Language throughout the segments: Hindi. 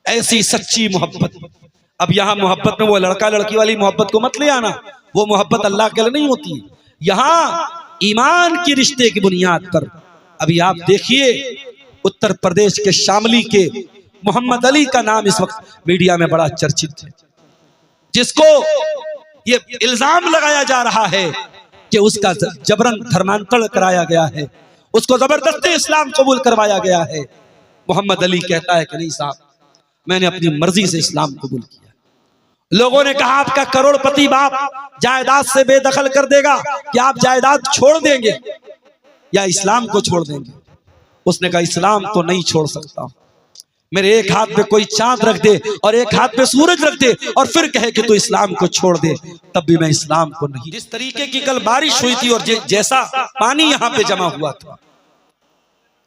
ऐसी सच्ची मोहब्बत। अब यहाँ मोहब्बत में वो लड़का लड़की वाली मोहब्बत को मत ले आना, वो मोहब्बत अल्लाह के लिए नहीं होती है। यहाँ ईमान की रिश्ते की बुनियाद पर अभी आप देखिए उत्तर प्रदेश के शामली के मोहम्मद अली का नाम इस वक्त मीडिया में बड़ा चर्चित है, जिसको ये इल्जाम लगाया जा रहा है कि उसका जबरन धर्मांतरण कराया गया है, उसको जबरदस्ती इस्लाम कबूल करवाया गया है। मोहम्मद अली कहता है कि नहीं साहब, मैंने अपनी मर्जी से इस्लाम कबूल किया। लोगों ने कहा आपका करोड़पति बाप जायदाद से बेदखल कर देगा, कि आप जायदाद छोड़ देंगे या इस्लाम को छोड़ देंगे? उसने कहा इस्लाम तो नहीं छोड़ सकता। मेरे एक हाथ पे कोई चांद रख दे और एक हाथ पे सूरज रख दे और फिर कहे कि तू इस्लाम को छोड़ दे, तब भी मैं इस्लाम को नहीं। जिस तरीके की कल बारिश हुई थी और जैसा पानी यहाँ पे जमा हुआ था,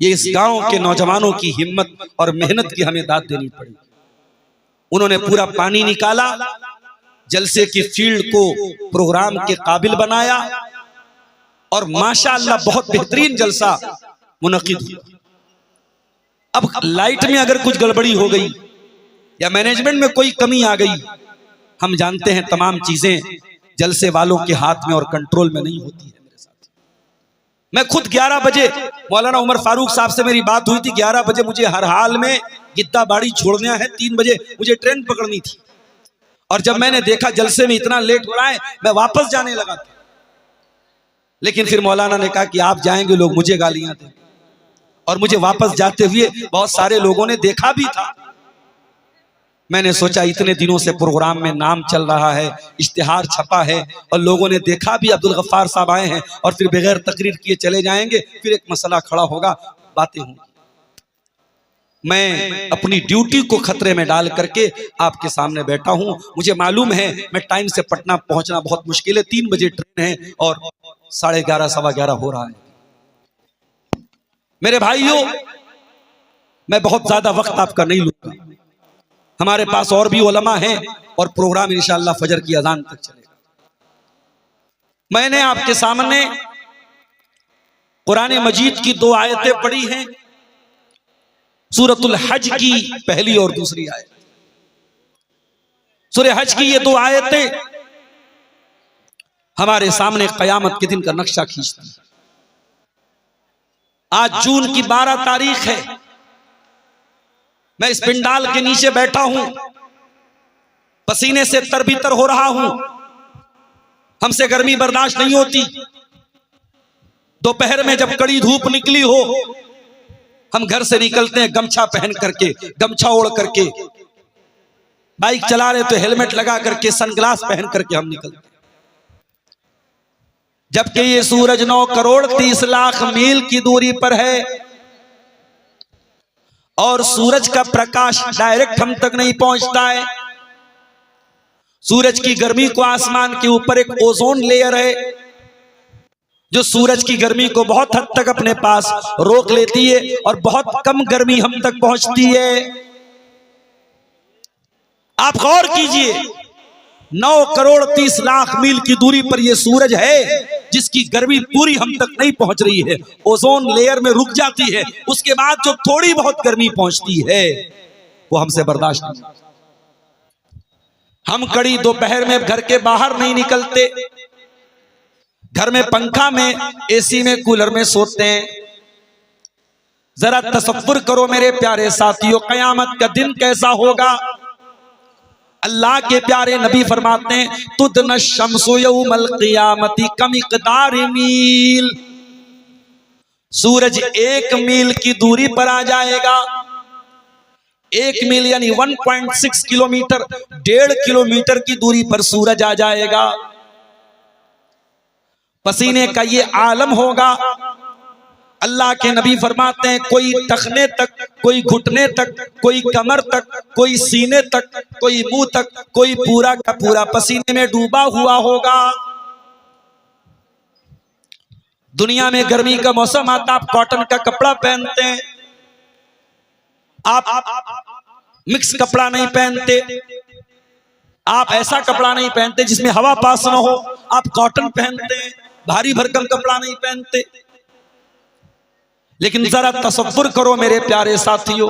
ये इस गांव के नौजवानों की हिम्मत और मेहनत की हमें दाद देनी पड़ी। उन्होंने पूरा पानी निकाला, जलसे की फील्ड को प्रोग्राम के काबिल बनाया और माशाअल्लाह बहुत बेहतरीन जलसा मुनक्किद हुआ। अब लाइट में अगर कुछ गड़बड़ी हो गई या मैनेजमेंट में कोई कमी आ गई, हम जानते हैं तमाम चीजें जलसे वालों के हाथ में और कंट्रोल में नहीं होती है। मेरे साथ मैं खुद 11 बजे मौलाना उमर फारूक साहब से मेरी बात हुई थी, 11 बजे मुझे हर हाल में गिद्दाबाड़ी छोड़ना है, 3 बजे मुझे ट्रेन पकड़नी थी। और जब मैंने देखा जलसे में इतना लेट हो रहा है, मैं वापस जाने लगा था। लेकिन फिर मौलाना ने कहा कि आप जाएंगे लोग मुझे गालियां दें, और मुझे वापस जाते हुए बहुत सारे लोगों ने देखा भी था। मैंने सोचा इतने दिनों से प्रोग्राम में नाम चल रहा है, इश्तिहार छपा है और लोगों ने देखा भी, अब्दुल गफ्फार साहब आए हैं और फिर बगैर तकरीर किए चले जाएंगे, फिर एक मसला खड़ा होगा, बातें होंगी। मैं अपनी ड्यूटी को खतरे में डाल करके आपके सामने बैठा हूं। मुझे मालूम है मैं टाइम से पटना पहुंचना बहुत मुश्किल है, 3 बजे ट्रेन है और 11:30 सवा 11 हो रहा है। मेरे भाइयों, मैं बहुत ज्यादा वक्त आपका नहीं लूंगा, हमारे पास और भी उलमा हैं और प्रोग्राम इंशाअल्लाह फजर की अजान तक चलेगा। मैंने आपके सामने कुरान मजीद की 2 आयतें पढ़ी हैं, सूरतुल हज की पहली और दूसरी आयत। सूरह हज की ये 2 आयतें हमारे सामने कयामत के दिन का नक्शा खींचती हैं। आज जून की 12 तारीख है, मैं इस पिंडाल के नीचे बैठा हूं, पसीने से तरबितर हो रहा हूं, हमसे गर्मी बर्दाश्त नहीं होती। दोपहर में जब कड़ी धूप निकली हो, हम घर से निकलते हैं गमछा पहन करके, गमछा ओढ़ करके, बाइक चला रहे तो हेलमेट लगा करके, सनग्लास पहन करके हम निकलते हैं। जबकि ये सूरज 9 करोड़ 30 लाख मील की दूरी पर है और सूरज का प्रकाश डायरेक्ट हम तक नहीं पहुंचता है। सूरज की गर्मी को आसमान के ऊपर एक ओजोन लेयर है जो सूरज की गर्मी को बहुत हद तक अपने पास रोक लेती है और बहुत कम गर्मी हम तक पहुंचती है। आप गौर कीजिए, 9 करोड़ 30 लाख मील की दूरी पर यह सूरज है जिसकी गर्मी पूरी हम तक नहीं पहुंच रही है, ओजोन लेयर में रुक जाती है। उसके बाद जो थोड़ी बहुत गर्मी पहुंचती है वो हमसे बर्दाश्त नहीं। हम कड़ी दोपहर में घर के बाहर नहीं निकलते, घर में पंखा में, एसी में, कूलर में सोते हैं। जरा तसव्वुर करो मेरे प्यारे साथियों, कयामत का दिन कैसा होगा। अल्लाह के प्यारे नबी फरमाते हैं, तुदन शम्सु यौमल क़ियामती कमिक़दारि मील। सूरज 1 मील की दूरी पर आ जाएगा। 1 मील यानी 1.6 किलोमीटर, 1.5 किलोमीटर की दूरी पर सूरज आ जाएगा। पसीने का ये आलम होगा। अल्लाह के नबी फरमाते हैं, कोई टखने तक, कोई घुटने तक, कोई कमर तक, कोई सीने तक, कोई मुंह तक, कोई पूरा का पूरा पसीने में डूबा हुआ होगा। दुनिया में गर्मी का मौसम आता, आप कॉटन का कपड़ा पहनते हैं, आप मिक्स कपड़ा नहीं पहनते, आप ऐसा कपड़ा नहीं पहनते जिसमें हवा पास ना हो, आप कॉटन पहनते हैं, भारी भरकम कपड़ा नहीं पहनते। लेकिन जरा तसव्वुर करो मेरे प्यारे साथियों,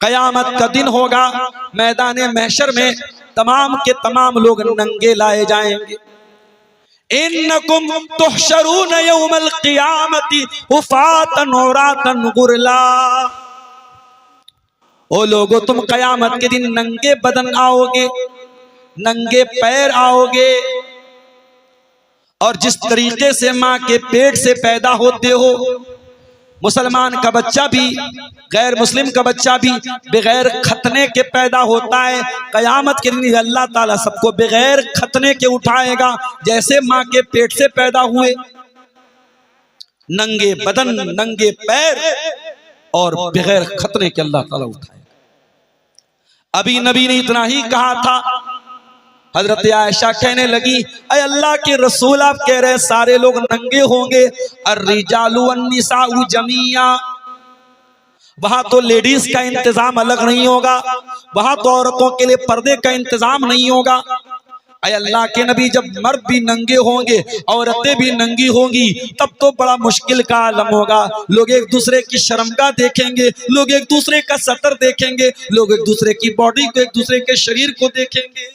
कयामत का दिन होगा, मैदान महशर में तमाम के तमाम लोग नंगे लाए जाएंगे। इन्नकुम तुहशरून यौमल क़ियामति हुफ़ातन औरातन गुरला। ओ लोगो, तुम कयामत के दिन नंगे बदन आओगे, नंगे पैर आओगे, और जिस तरीके से माँ के पेट से पैदा होते हो, मुसलमान का बच्चा भी गैर मुस्लिम का बच्चा भी बगैर खतने के पैदा होता है। कयामत के दिन अल्लाह ताला सबको बगैर खतने के उठाएगा, जैसे माँ के पेट से पैदा हुए, नंगे बदन, नंगे पैर और बगैर खतने के अल्लाह ताला उठाएगा। अभी नबी ने इतना ही कहा था, हजरत आयशा कहने लगी, अय अल्लाह के रसूल, आप कह रहे सारे लोग नंगे होंगे, अर्रिजालु वन्निसाउ जमीया, वहां तो लेडीज का इंतजाम अलग नहीं होगा, वहां तो औरतों के लिए पर्दे का इंतजाम नहीं होगा। अय अल्लाह के नबी, जब मर्द भी नंगे होंगे, औरतें भी नंगी होंगी, तब तो बड़ा मुश्किल का आलम होगा। लोग एक दूसरे की शर्मगाह देखेंगे, लोग एक दूसरे का सतर देखेंगे, लोग एक दूसरे की बॉडी को, एक दूसरे के शरीर को देखेंगे।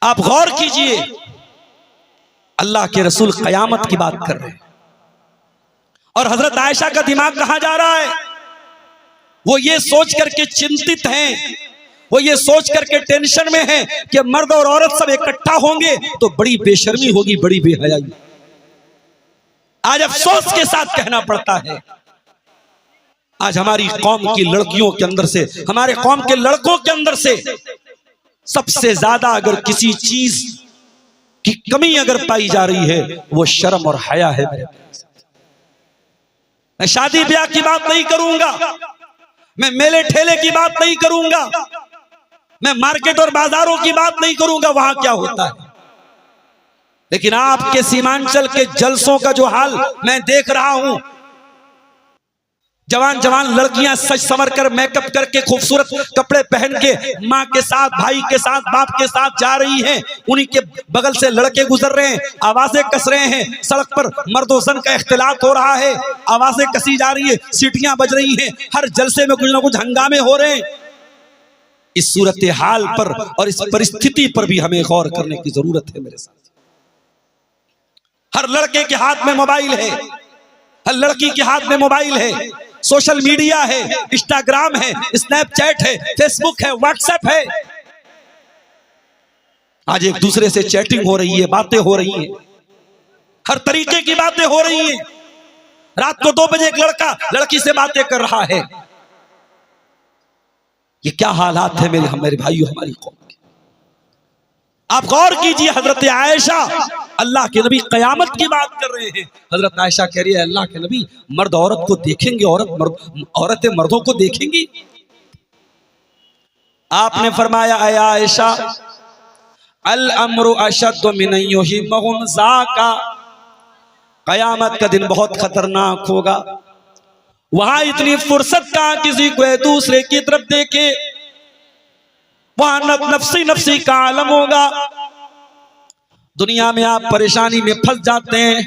आप गौर कीजिए, अल्लाह के रसूल कयामत की बात कर रहे हैं और हजरत आयशा का दिमाग कहां जा रहा है? वो ये सोच करके चिंतित हैं, वो ये सोच करके टेंशन में हैं कि मर्द और औरत सब इकट्ठा होंगे तो बड़ी बेशर्मी होगी, बड़ी बेहयाई। आज अफसोस के साथ कहना पड़ता है, आज हमारी कौम की लड़कियों के अंदर से, हमारे कौम के लड़कों के अंदर से सबसे ज्यादा अगर किसी चीज की कमी अगर पाई जा रही है, वो शर्म और हया है। मैं शादी ब्याह की बात नहीं करूंगा, मैं मेले ठेले की बात नहीं करूंगा, मैं मार्केट और बाजारों की बात नहीं करूंगा, वहां क्या होता है। लेकिन आपके सीमांचल के जलसों का जो हाल मैं देख रहा हूं, जवान जवान लड़कियां सज संवर कर, मेकअप करके, खूबसूरत कपड़े पहन के माँ के साथ, भाई के साथ, बाप के साथ जा रही हैं। उन्हीं के बगल से लड़के गुजर रहे हैं, आवाजें कस रहे हैं, सड़क पर मर्दोजन का इख्तिलात हो रहा है, आवाजें कसी जा रही है, सीटियां बज रही हैं, हर जलसे में कुछ ना कुछ हंगामे हो रहे हैं। इस सूरत हाल पर और इस परिस्थिति पर भी हमें गौर करने की जरूरत है। मेरे साथ हर लड़के के हाथ में मोबाइल है, हर लड़की के हाथ में मोबाइल है, सोशल मीडिया है, इंस्टाग्राम है, स्नैपचैट है, फेसबुक है, व्हाट्सएप है। आज एक दूसरे से चैटिंग हो रही है, बातें हो रही हैं, हर तरीके की बातें हो रही हैं। रात को 2 बजे एक लड़का लड़की से बातें कर रहा है। ये क्या हालात है मेरे भाइयों, हमारी कौम के। आप गौर कीजिए, हजरत आयशा, अल्लाह के नबी कयामत की बात कर रहे हैं। हजरत आयशा कह रही है, अल्लाह के नबी, मर्द औरत को देखेंगे, औरतें मर्दों को देखेंगी। आपने फरमाया, अया आयशा, अल अम्रु अशद्दु मिन युहिम्मुहुम ज़ाका, कयामत का दिन बहुत खतरनाक होगा। वहां इतनी फुर्सत कहां किसी को एक दूसरे की तरफ देखे, वहां नफ्सी नफ्सी का आलम होगा। दुनिया में आप परेशानी में फंस जाते हैं,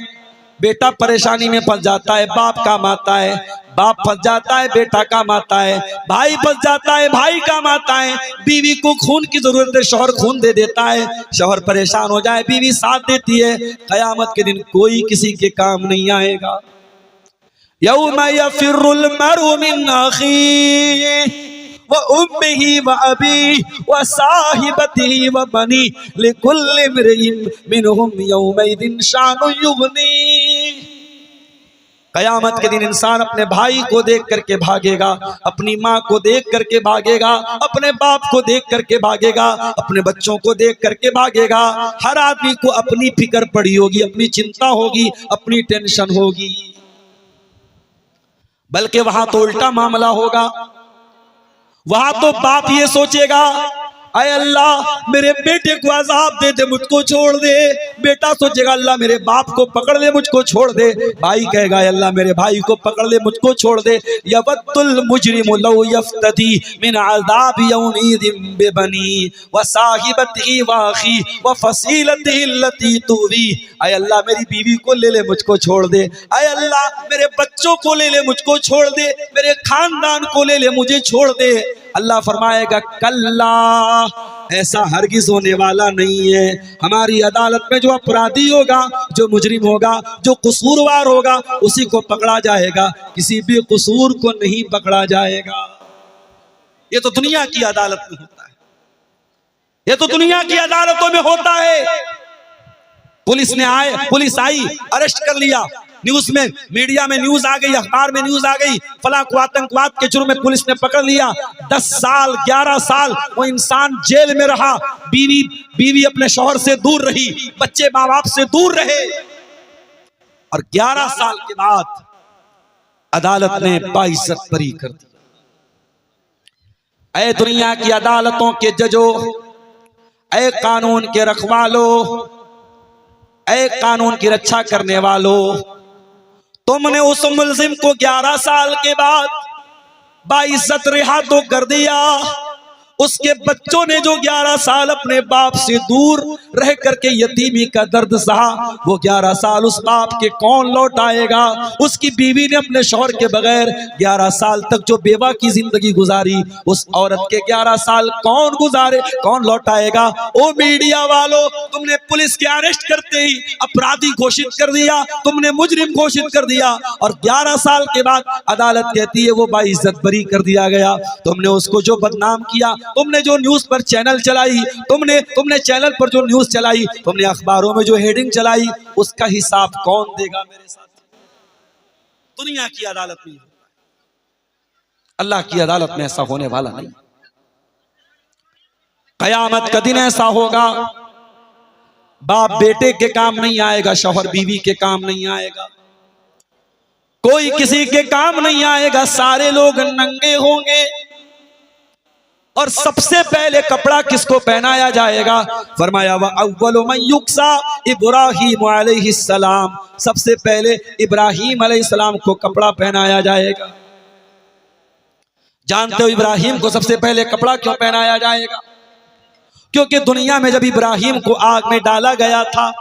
बेटा परेशानी में फंस जाता है, बाप काम आता है, बाप फंस जाता है, बेटा काम आता है, भाई फंस जाता है, भाई काम आता है, बीवी को खून की जरूरत है, शौहर खून दे देता है, शौहर परेशान हो जाए, बीवी साथ देती है। कयामत के दिन कोई किसी के काम नहीं आएगा। यौम यफिरुल मरउ मिन अखीह व उम्मिही व अबीही व साहिबतिही व बनी लिकुल्लि इम्रिइन मिनहुम यौमइदिन शानुन युगनी। कयामत के दिन इंसान अपने भाई को देख करके भागेगा, अपनी माँ को देख करके भागेगा, अपने बाप को देख करके भागेगा, अपने बच्चों को देख करके भागेगा। हर आदमी को अपनी फिक्र पड़ी होगी, अपनी चिंता होगी, अपनी टेंशन होगी। बल्कि वहां तो उल्टा मामला होगा, वहां तो बाप ये सोचेगा, अय अल्लाह मेरे बेटे को अजाब दे दे, मुझको छोड़ दे, बेटा सोचेगा अल्लाह मेरे बाप को पकड़ ले मुझको छोड़ दे, भाई कहेगा अल्लाह मेरे भाई को पकड़ ले मुझको छोड़ दे। यवत्तुल मुजरिमु लौ यफ्तदी मिन अज़ाबि यौमिदिन बिबनी व साहिबतिही व अखी व फसीलतिही अल्लती तुवी। आय अल्लाह मेरी बीवी को ले ले मुझको छोड़ दे, आय अल्लाह मेरे बच्चों को ले ले मुझको छोड़ दे, मेरे खानदान को ले ले मुझे छोड़ दे। अल्लाह फरमाएगा कल्ला, ऐसा हरगिज होने वाला नहीं है। हमारी अदालत में जो अपराधी होगा, जो मुजरिम होगा, जो कसूरवार होगा, उसी को पकड़ा जाएगा, किसी भी कसूर को नहीं पकड़ा जाएगा। ये तो दुनिया की अदालत में होता है, ये तो दुनिया की अदालतों में होता है। पुलिस आई, अरेस्ट कर लिया, न्यूज में, मीडिया में न्यूज आ गई, अखबार में न्यूज आ गई, फला को आतंकवाद के जुर्म में पुलिस ने पकड़ लिया। 10 साल 11 साल वो इंसान जेल में रहा, बीवी अपने शौहर से दूर रही, बच्चे माँ बाप से दूर रहे, और 11 साल के बाद अदालत ने बाइज्जत बरी कर दी। ऐ दुनिया की अदालतों के जजों, ऐ कानून के रखवालों, ऐ कानून की रक्षा करने वालों, तुमने उस मुल्जिम को 11 साल के बाद बाइज्जत रिहा तो कर दिया, उसके बच्चों ने जो 11 साल अपने बाप से दूर रह करके यतीमी का दर्द सहा, वो 11 साल उस बाप के कौन लौटाएगा? उसकी बीवी ने अपने शौहर के बगैर 11 साल तक जो बेवा की जिंदगी गुजारी, उस औरत के 11 साल कौन गुजारे, कौन लौटाएगा? ओ मीडिया वालों, तुमने पुलिस के अरेस्ट करते ही अपराधी घोषित कर दिया, तुमने मुजरिम घोषित कर दिया, और 11 साल के बाद अदालत कहती है वो बाइज्जत बरी कर दिया गया। तुमने उसको जो बदनाम किया, तुमने जो न्यूज पर चैनल चलाई, तुमने चैनल पर जो न्यूज चलाई, तुमने अखबारों में जो हेडिंग चलाई, उसका हिसाब कौन देगा मेरे साथ? दुनिया की अदालत में, अल्लाह की अदालत में ऐसा होने वाला नहीं। कयामत का दिन ऐसा होगा, बाप बेटे के काम नहीं आएगा, शौहर बीवी के काम नहीं आएगा, कोई किसी के काम नहीं आएगा, सारे लोग नंगे होंगे। और सबसे पहले कपड़ा किसको पहनाया जाएगा? फरमाया व अव्वलु मन युक्सा इब्राहीम अलैहिस्सलाम, सबसे पहले इब्राहीम अलैहिस्सलाम को कपड़ा पहनाया जाएगा। जानते हो इब्राहीम को सबसे पहले कपड़ा क्यों पहनाया जाएगा? क्योंकि दुनिया में जब इब्राहीम को आग में डाला गया था,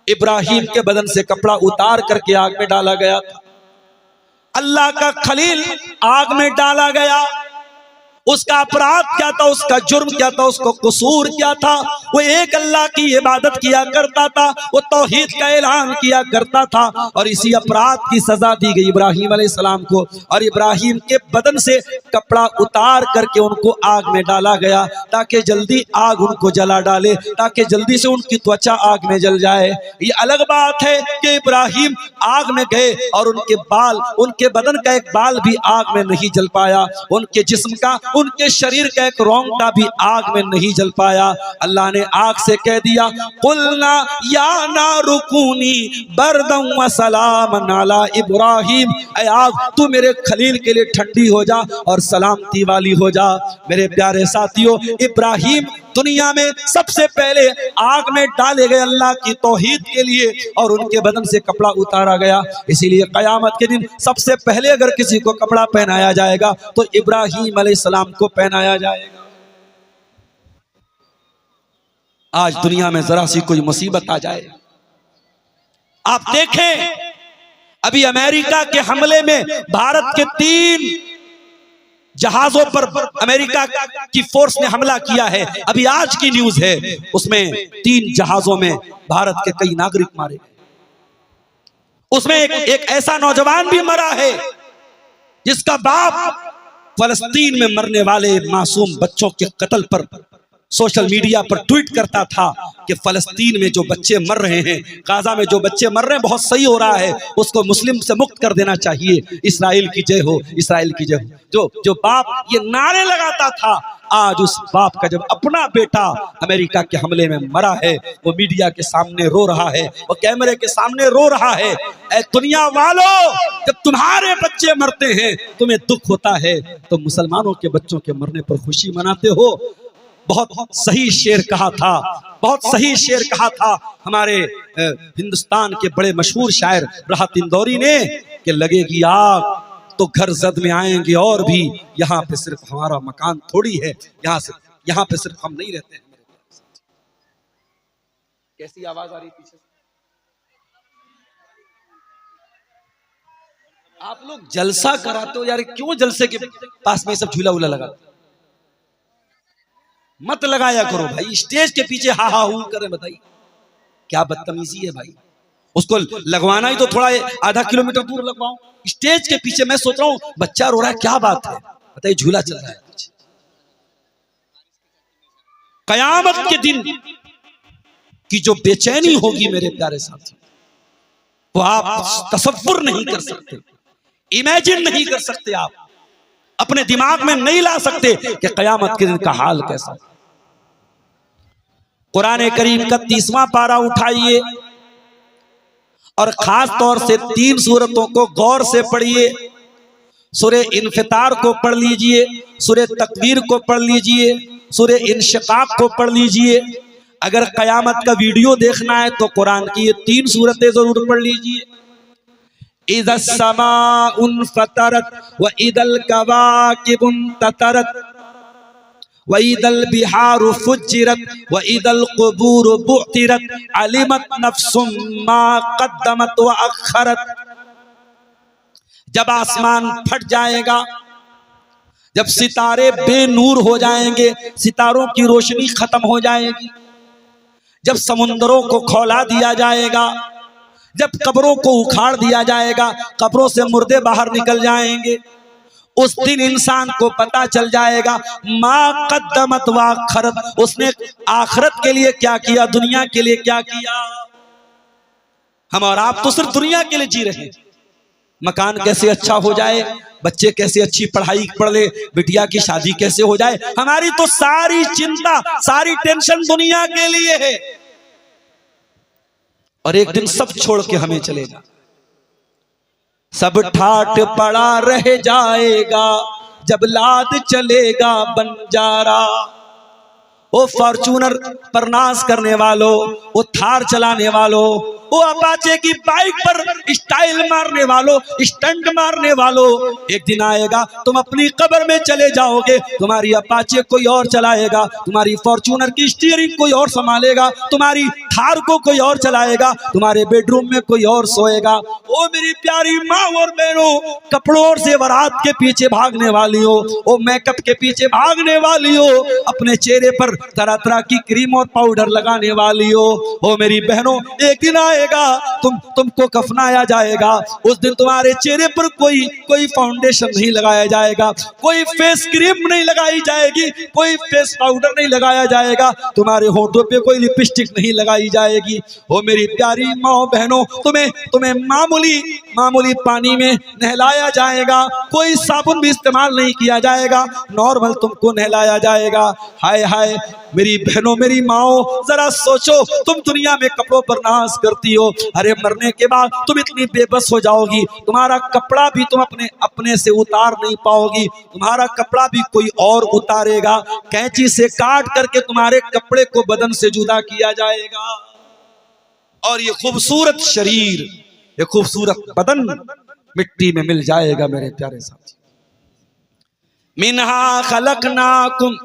इब्राहीम के बदन से कपड़ा उतार करके आग में डाला गया था। अल्लाह का खलील आग में डाला गया, उसका अपराध क्या था, उसका जुर्म क्या था, उसको कसूर क्या था? वो एक अल्लाह की इबादत किया करता था, वो तौहीद का ऐलान किया करता था, और इसी अपराध की सजा दी गई इब्राहीम अलैहिस्सलाम को। और इब्राहीम के बदन से कपड़ा उतार करके उनको आग में डाला गया, ताकि जल्दी आग उनको जला डाले, ताकि जल्दी से उनकी त्वचा आग में जल जाए। ये अलग बात है कि इब्राहीम आग में गए और उनके बाल, उनके बदन का एक बाल भी आग में नहीं जल पाया, उनके जिस्म का, उनके शरीर का एक रोंगटा भी आग में नहीं जल पाया। अल्लाह ने आग से कह दिया कुलना या नारु कूनी बरदम व सलामन अला इब्राहीम, ऐ आग तू मेरे खलील के लिए ठंडी हो जा और सलामती वाली हो जा। मेरे प्यारे साथियों, इब्राहीम दुनिया में सबसे पहले आग में डाले गए अल्लाह की तौहीद के लिए, और उनके बदन से कपड़ा उतारा गया। इसीलिए कयामत के दिन सबसे पहले अगर किसी को कपड़ा पहनाया जाएगा तो इब्राहीम अलैहिस्सलाम को पहनाया जाएगा। आज दुनिया में जरा सी कोई मुसीबत आ जाए, आप देखें, अभी अमेरिका के हमले में भारत के 3 जहाजों पर अमेरिका की फोर्स ने हमला किया है। अभी आज की न्यूज है, उसमें 3 जहाजों में भारत के कई नागरिक मारे गए। उसमें एक ऐसा नौजवान भी मरा है जिसका बाप फलस्तीन में मरने वाले मासूम बच्चों के कत्ल पर सोशल मीडिया पर ट्वीट करता था कि फलस्तीन में जो बच्चे मर रहे हैं, गाजा में जो बच्चे मर रहे हैं, बहुत सही हो रहा है, उसको मुस्लिम से मुक्त कर देना चाहिए, इस्राइल की जय हो, इस्राइल की जय हो। जो बाप ये नारे लगाता था, आज उस बाप का जब अपना बेटा अमेरिका के हमले में मरा है, वो मीडिया के सामने रो रहा है, वो कैमरे के सामने रो रहा है। ऐ दुनिया वालों, जब तुम्हारे बच्चे मरते हैं तुम्हें दुख होता है, तो मुसलमानों के बच्चों के मरने पर खुशी मनाते हो। बहुत सही शेर कहा था, बहुत सही शेर कहा था हमारे हिंदुस्तान के बड़े मशहूर शायर राहत इंदौरी ने कि लगेगी आग तो घर जद में आएंगे और भी, यहाँ पे सिर्फ हमारा मकान थोड़ी है, यहाँ पे सिर्फ हम नहीं रहते हैं। कैसी आवाज आ रही पीछे? आप लोग जलसा कराते हो यार, क्यों जलसे के पास में सब झूला उला लगा? मत लगाया करो भाई, स्टेज के पीछे हा हा हू करें, बताइए क्या बदतमीजी है भाई। उसको लगवाना ही तो थोड़ा आधा किलोमीटर दूर लगवाओ, स्टेज के पीछे। मैं सोच रहा हूँ बच्चा रो रहा है, क्या बात है बताइए, झूला चल रहा है पीछे। कयामत के दिन की जो बेचैनी होगी मेरे प्यारे साथी, वो आप तसव्वुर नहीं कर सकते, इमेजिन नहीं कर सकते, आप अपने दिमाग में नहीं ला सकते कि कयामत के दिन का हाल कैसा। कुरान करीम का 30वां पारा उठाइए और खास तौर से 3 सूरतों को गौर से पढ़िए। सूरे इन्फितार को पढ़ लीजिए, सूरे तकवीर को पढ़ लीजिए, सूरे इंशिकाक को पढ़ लीजिए। अगर कयामत का वीडियो देखना है तो कुरान की ये 3 सूरतें जरूर पढ़ लीजिए। इज़स समाउन फतरत व इदल कवाकिबुन ततरत व इदल बिहारु फुज्जिरत व इदल क़ुबूर बुअतिरत अलिमत नफ्सुम मा क़द्दमत व अख़रत। जब आसमान फट जाएगा, जब सितारे बेनूर हो जाएंगे, सितारों की रोशनी खत्म हो जाएगी, जब समुद्रों को खौला दिया जाएगा, जब कब्रों को उखाड़ दिया जाएगा, कब्रों से मुर्दे बाहर निकल जाएंगे, उस दिन इंसान को पता चल जाएगा मा कद्दमत व अख़रत, उसने आखिरत के लिए क्या किया, दुनिया के लिए क्या किया। हम और आप तो सिर्फ दुनिया के लिए जी रहे हैं। मकान कैसे अच्छा हो जाए, बच्चे कैसे अच्छी पढ़ाई पढ़ ले, बिटिया की शादी कैसे हो जाए, हमारी तो सारी चिंता, सारी टेंशन दुनिया के लिए है। और एक दिन सब छोड़ के हमें चलेगा, सब ठाठ पड़ा रह जाएगा जब लाद चलेगा बंजारा। वो फॉर्चूनर पर नाज करने वालों, वो थार चलाने वालों, वो अपाचे की बाइक पर स्टाइल मारने वालों, स्टंट मारने वालों, एक दिन आएगा तुम अपनी कब्र में चले जाओगे, तुम्हारी अपाचे कोई और चलाएगा, तुम्हारी फॉर्चूनर की स्टीयरिंग कोई और संभालेगा, तुम्हारी थार को कोई और चलाएगा, तुम्हारे बेडरूम में कोई और सोएगा। ओ मेरी प्यारी माँ और बहनों, कपड़ों और जेवरात के पीछे भागने वाली हो, ओ मेकअप के पीछे भागने वाली हो, अपने चेहरे पर तरह तरह की क्रीम और पाउडर लगाने वाली हो, ओ मेरी बहनों, एक दिन आएगा तुमको कफनाया जाएगा। उस दिन तुम्हारे चेहरे पर कोई फाउंडेशन नहीं लगाया जाएगा, कोई फेस क्रीम नहीं लगाई जाएगी, कोई फेस पाउडर नहीं लगाया जाएगा, तुम्हारे होठों पे कोई लिपस्टिक नहीं लगाई जाएगी। ओ मेरी प्यारी माँ बहनों, तुम्हें मामूली पानी में नहलाया जाएगा, कोई साबुन भी इस्तेमाल नहीं किया जाएगा, नॉर्मल तुमको नहलाया जाएगा। हाय हाय मेरी बहनों, मेरी माओ, जरा सोचो, तुम दुनिया में कपड़ों पर नाज करती हो, अरे मरने के बाद तुम इतनी बेबस हो जाओगी, तुम्हारा कपड़ा भी तुम अपने से उतार नहीं पाओगी, तुम्हारा कपड़ा भी कोई और उतारेगा, कैंची से काट करके तुम्हारे कपड़े को बदन से जुदा किया जाएगा। और ये खूबसूरत शरीर, ये खूबसूरत बदन मिट्टी में मिल जाएगा। मेरे प्यारे साथी, मिन्हा खलकनाकुम,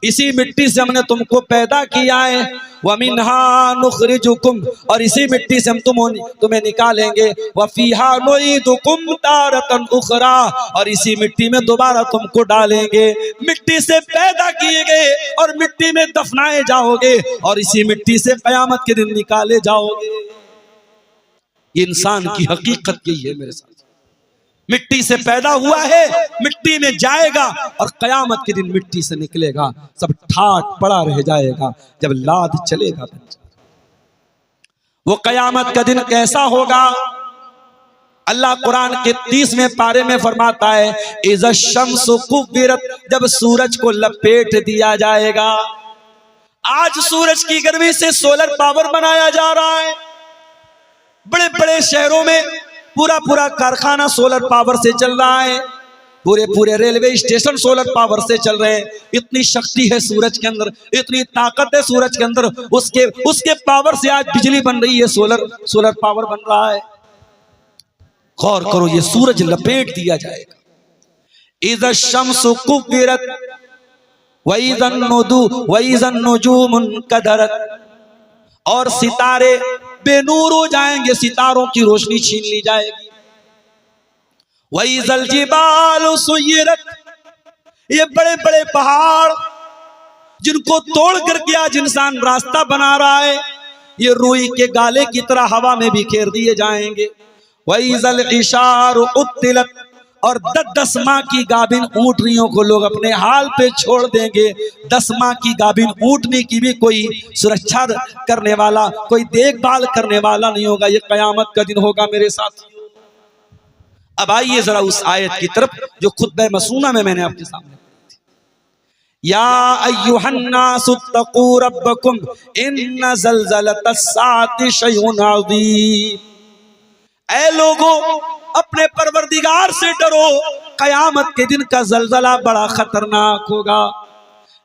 इसी मिट्टी से हमने तुमको पैदा किया है, व मिन्हा नुखरिजुकुम, और इसी मिट्टी से हम तुम्हें निकालेंगे, व फीहा नुईदुकुम तारतन उखरा, और इसी मिट्टी में दोबारा तुमको डालेंगे। मिट्टी से पैदा किए गए और मिट्टी में दफनाए जाओगे और इसी मिट्टी से कयामत के दिन निकाले जाओगे। ये इंसान की हकीकत यही है मेरे साथ, मिट्टी से पैदा हुआ है, मिट्टी में जाएगा और कयामत के दिन मिट्टी से निकलेगा, सब ठाट पड़ा रह जाएगा जब लाद चलेगा। वो कयामत का दिन कैसा होगा? अल्लाह कुरान के 30वें पारे में फरमाता है, इज़ा शम्सु कुव्विरत, जब सूरज को लपेट दिया जाएगा। आज सूरज की गर्मी से सोलर पावर बनाया जा रहा है, बड़े बड़े शहरों में पूरा कारखाना सोलर पावर से चल रहा है। पूरे पूरे रेलवे स्टेशन सोलर पावर से चल रहे हैं। इतनी शक्ति है सूरज के अंदर, इतनी ताकत है सूरज के अंदर, उसके पावर से आज बिजली बन रही है, सोलर पावर बन रहा है। गौर करो, ये सूरज लपेट दिया जाएगा। इज़ा शम्सु कुव्विरत वइज़न नुजूमुन कदरत, और सितारे बेनूर हो जाएंगे, सितारों की रोशनी छीन ली जाएगी। वइज़ल जिबालु सुय्यरत, ये बड़े बड़े पहाड़ जिनको तोड़ करके आज इंसान रास्ता बना रहा है, ये रुई के गाले की तरह हवा में बिखेर दिए जाएंगे। वइज़ल इशारु उत्तिलत, और 10 माह की गाभिन ऊँटनियों को लोग अपने हाल पे छोड़ देंगे। 10 माह की गाभिन ऊँटनी की भी कोई सुरक्षा करने वाला, कोई देखभाल करने वाला नहीं होगा। ये कयामत का दिन होगा मेरे साथियों। अब आइए जरा उस आयत की तरफ जो खुतबा मसूना में मैंने आपके सामने पढ़ी थी। या अय्युहन्नासु तक़ू रब्बकुम इन्न ज़लज़लतस्साअति शैउन अज़ीम, ऐ लोगों अपने परवरदिगार से डरो, कयामत के दिन का जलजला बड़ा खतरनाक होगा।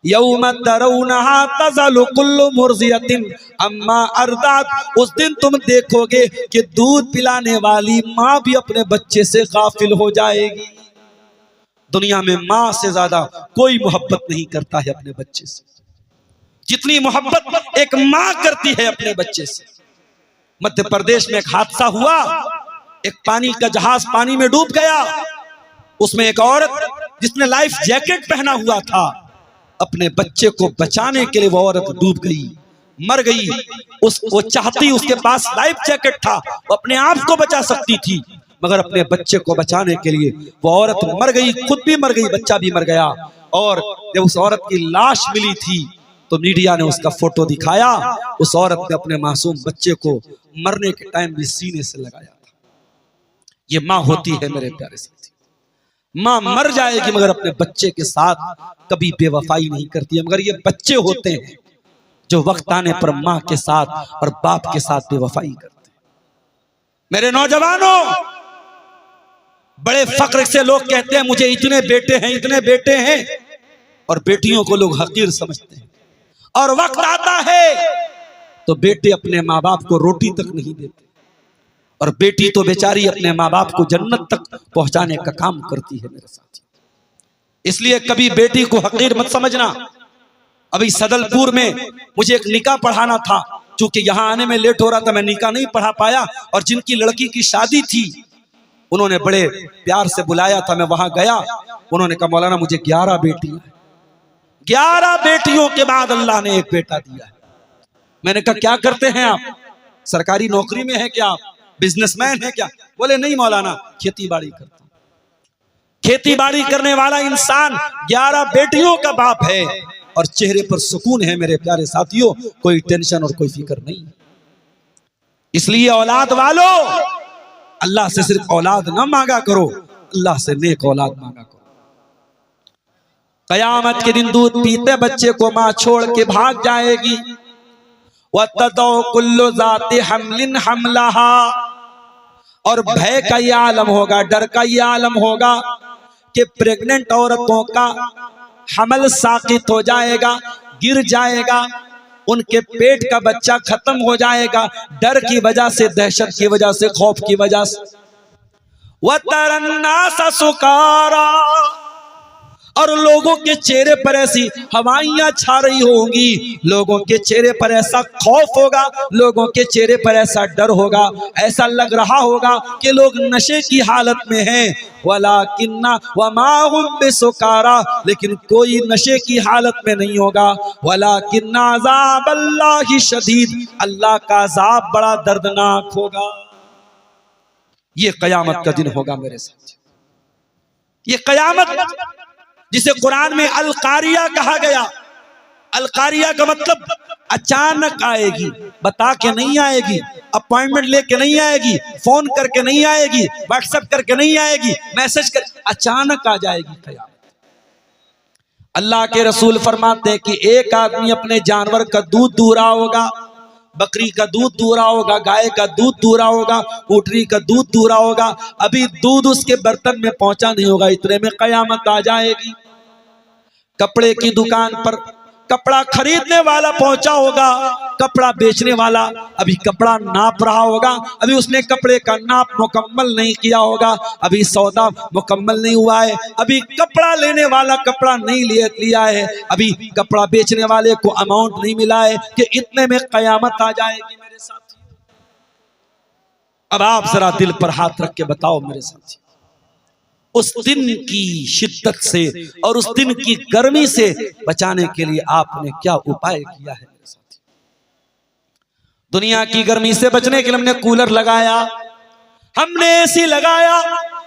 यौम तरौनहा तज़लु कुल्लु मुर्ज़ियतिन अम्मा अर्दात, उस दिन तुम देखोगे कि दूध पिलाने वाली माँ भी अपने बच्चे से गाफिल हो जाएगी। दुनिया में माँ से ज्यादा कोई मोहब्बत नहीं करता है अपने बच्चे से, जितनी मोहब्बत एक माँ करती है अपने बच्चे से। मध्य प्रदेश में एक हादसा हुआ, एक पानी का जहाज पानी में डूब गया, उसमें एक औरत जिसने लाइफ जैकेट पहना हुआ था, अपने बच्चे को बचाने के लिए वो औरत डूब गई, मर गई। वो चाहती, उसके पास लाइफ जैकेट था, वो अपने आप को बचा सकती थी, मगर अपने बच्चे को बचाने के लिए वो औरत मर गई, खुद भी मर गई, बच्चा भी मर गया। और जब उस औरत की लाश मिली थी तो मीडिया ने उसका फोटो दिखाया। उस औरत ने अपने मासूम बच्चे को मरने के टाइम भी सीने से लगाया था। ये माँ होती है मेरे प्यारे साथी। माँ मर जाएगी मगर अपने बच्चे के साथ कभी बेवफाई नहीं करती है, मगर ये बच्चे होते हैं जो वक्त आने पर माँ के साथ और बाप के साथ बेवफाई करते हैं। मेरे नौजवानों, बड़े फक्र से लोग कहते हैं मुझे इतने बेटे हैं, इतने बेटे हैं, और बेटियों को लोग हकीर समझते हैं। और वक्त आता है तो बेटे अपने माँ बाप को रोटी तक नहीं देते, और बेटी तो बेचारी अपने माँ बाप को जन्नत तक पहुंचाने का काम करती है मेरे साथी। इसलिए कभी बेटी को हकीर मत समझना। अभी सदलपुर में मुझे एक निकाह पढ़ाना था, चूंकि यहाँ आने में लेट हो रहा था, मैं निकाह नहीं पढ़ा पाया। और जिनकी लड़की की शादी थी उन्होंने बड़े प्यार से बुलाया था, मैं वहां गया। उन्होंने कहा मौलाना मुझे 11 बेटियां, 11 बेटियों के बाद अल्लाह ने एक बेटा दिया है। मैंने कहा क्या करते हैं आप, सरकारी नौकरी में है क्या, बिजनेसमैन है क्या? बोले नहीं मौलाना, खेती बाड़ी करता हूं। खेती बाड़ी करने वाला इंसान 11 बेटियों का बाप है और चेहरे पर सुकून है मेरे प्यारे साथियों, कोई टेंशन और कोई फिक्र नहीं। इसलिए औलाद वालों, अल्लाह से सिर्फ औलाद ना मांगा करो, अल्लाह से नेक औलाद मांगा करो। कयामत के दिन दूध पीते बच्चे को मां छोड़ के भाग जाएगी। वतदौ कुल्लु ज़ाति हमलिन हमलहा, और भय का ये आलम होगा, डर का ये आलम होगा कि प्रेग्नेंट औरतों का हमल साकित हो जाएगा, गिर जाएगा, उनके पेट का बच्चा खत्म हो जाएगा, डर की वजह से, दहशत की वजह से, खौफ की वजह से। वतरन्नास सुकारा, और लोगों के चेहरे पर ऐसी हवाइयां छा रही होंगी, लोगों के चेहरे पर ऐसा खौफ होगा, लोगों के चेहरे पर ऐसा डर होगा, ऐसा लग रहा होगा कि लोग नशे की हालत में हैं। वलाकिन्ना वमा हुम बिसुकारा, लेकिन कोई नशे की हालत में नहीं होगा। वलाकिन्ना अज़ाबल्लाहि शदीद, अल्लाह का अज़ाब बड़ा दर्दनाक होगा। ये कयामत का दिन होगा मेरे साथ। ये कयामत जिसे कुरान में अल-कारिया कहा गया, अल-कारिया का मतलब अचानक आएगी, बता के नहीं आएगी, अपॉइंटमेंट लेके नहीं आएगी, फोन करके नहीं आएगी, व्हाट्सएप करके नहीं आएगी, मैसेज कर, अचानक आ जाएगी कयामत। अल्लाह के रसूल फरमाते हैं कि एक आदमी अपने जानवर का दूध दूह रहा होगा, बकरी का दूध दूरा होगा, गाय का दूध दूरा होगा, ऊँटनी का दूध दूरा होगा, अभी दूध उसके बर्तन में पहुंचा नहीं होगा, इतने में कयामत आ जाएगी। कपड़े की दुकान पर कपड़ा खरीदने वाला पहुंचा होगा, कपड़ा बेचने वाला अभी कपड़ा नाप रहा होगा, अभी उसने कपड़े का नाप मुकम्मल नहीं किया होगा, अभी सौदा मुकम्मल नहीं हुआ है, अभी कपड़ा लेने वाला कपड़ा नहीं लिया है, अभी कपड़ा बेचने वाले को अमाउंट नहीं मिला है कि इतने में कयामत आ जाएगी मेरे साथी। अब आप जरा दिल पर हाथ रख के बताओ मेरे साथी, उस दिन की शिद्दत से और उस दिन की गर्मी से बचाने के लिए आपने क्या उपाय किया है मेरे साथी? दुनिया की गर्मी से बचने के लिए हमने कूलर लगाया, हमने एसी लगाया,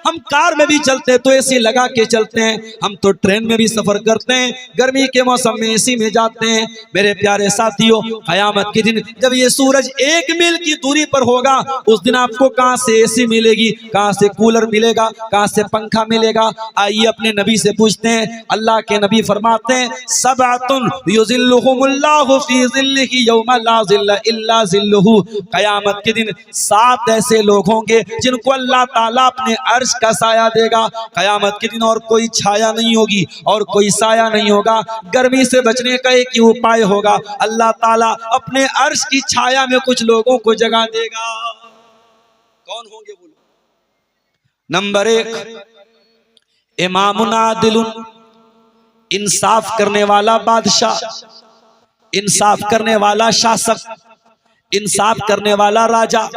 हम कार में भी चलते हैं तो एसी लगा के चलते हैं, हम तो ट्रेन में भी सफर करते हैं, गर्मी के मौसम में एसी में जाते हैं। मेरे प्यारे साथियों, कयामत के दिन जब ये सूरज 1 मील की दूरी पर होगा, उस दिन आपको कहां से एसी मिलेगी, कहां से कूलर मिलेगा, कहां से पंखा मिलेगा? आइए अपने नबी से पूछते हैं। अल्लाह के नबी फरमाते हैं, सबअतुन युज़िल्लुहुमुल्लाहु फी ज़िल्लिही यौमा ला ज़िल्ला इल्ला ज़िल्लुहु। कयामत के दिन 7 ऐसे लोग होंगे जिनको अल्लाह ताला अपने अर्श का साया देगा। कयामत के दिन और कोई छाया नहीं होगी और कोई साया नहीं होगा। गर्मी से बचने का एक ही उपाय होगा, अल्लाह ताला अपने अर्श की छाया में कुछ लोगों को जगा देगा। कौन होंगे बोलो? नंबर 1, इमामुन आदिलुन, इंसाफ करने वाला बादशाह, इंसाफ करने वाला शासक, इंसाफ करने वाला राजा,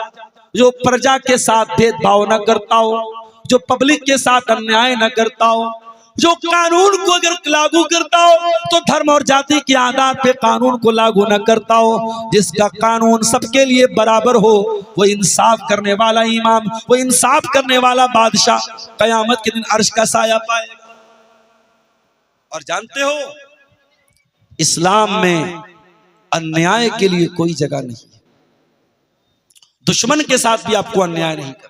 जो प्रजा के साथ भेदभाव न करता हो, जो पब्लिक के साथ अन्याय न करता हो, जो कानून को अगर लागू करता हो तो धर्म और जाति के आधार पे कानून को लागू न करता हो, जिसका कानून सबके लिए बराबर हो, वो इंसाफ करने वाला इमाम, वो इंसाफ करने वाला बादशाह कयामत के दिन अर्श का साया पाएगा। और जानते हो, इस्लाम में अन्याय के लिए कोई जगह नहीं है, दुश्मन के साथ भी आपको अन्याय नहीं करना।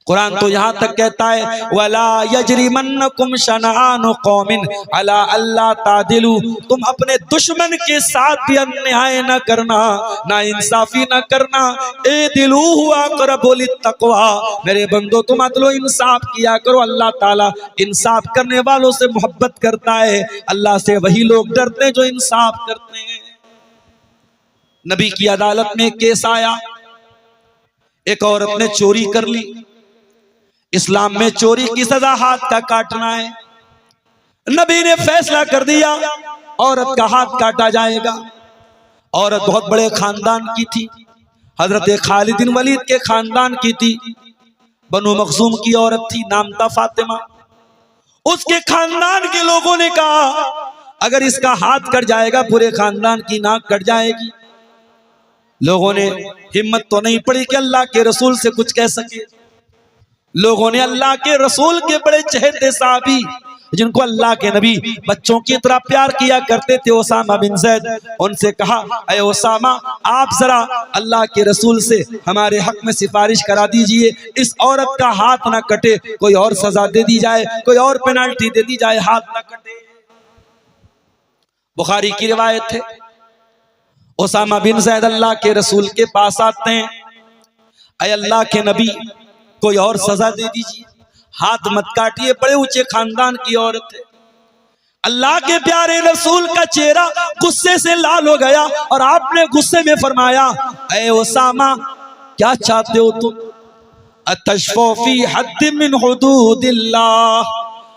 कुरान तो यहां तक कहता है, वला यजरिमन्नकुम शनआनु कौमिन अला अल्ला तादिलु, तुम अपने दुश्मन के साथ भी अन्याय न करना, ना इंसाफी न करना। एदिलु हुआ अक़रबु लित्तक़वा, मेरे बंदो तुम अदलो इंसाफ किया करो, अल्लाह ताला इंसाफ करने वालों से मोहब्बत करता है। अल्लाह से वही लोग डरते हैं जो इंसाफ करते हैं। नबी की अदालत में केस आया, एक औरत ने चोरी कर ली। इस्लाम में चोरी की सजा हाथ का काटना है। नबी ने फैसला कर दिया, औरत का हाथ काटा जाएगा। औरत बहुत बड़े खानदान की थी, हजरत खालिद बिन वलीद के खानदान की थी, बनु मखजूम की औरत थी, नाम था फातिमा। उसके खानदान के लोगों ने कहा, अगर इसका हाथ कट जाएगा पूरे खानदान की नाक कट जाएगी। लोगों ने हिम्मत तो नहीं पड़ी कि अल्लाह के रसूल से कुछ कह सके। लोगों ने अल्लाह के रसूल के बड़े चहेते साहबी, जिनको अल्लाह के नबी बच्चों की तरह प्यार किया करते थे, ओसामा बिन ज़ैद, उनसे कहा, अरे ओसामा, आप जरा अल्लाह के रसूल से हमारे हक में सिफारिश करा दीजिए, इस औरत का हाथ ना कटे, कोई और सजा दे दी जाए, कोई और पेनाल्टी दे दी जाए, हाथ ना कटे। बुखारी की रिवायत है, ओसामा बिन ज़ैद अल्लाह के रसूल के पास आते हैं, अय अल्लाह के नबी, कोई और सजा दे दीजिए, हाथ मत काटिए, बड़े ऊंचे खानदान की औरत है। अल्लाह के प्यारे रसूल का चेहरा गुस्से से लाल हो गया और आपने गुस्से में फरमाया, अय ओसामा, क्या चाहते हो तुम? अतशफ़ू फी हद्द मिन हुदूदिल्लाह,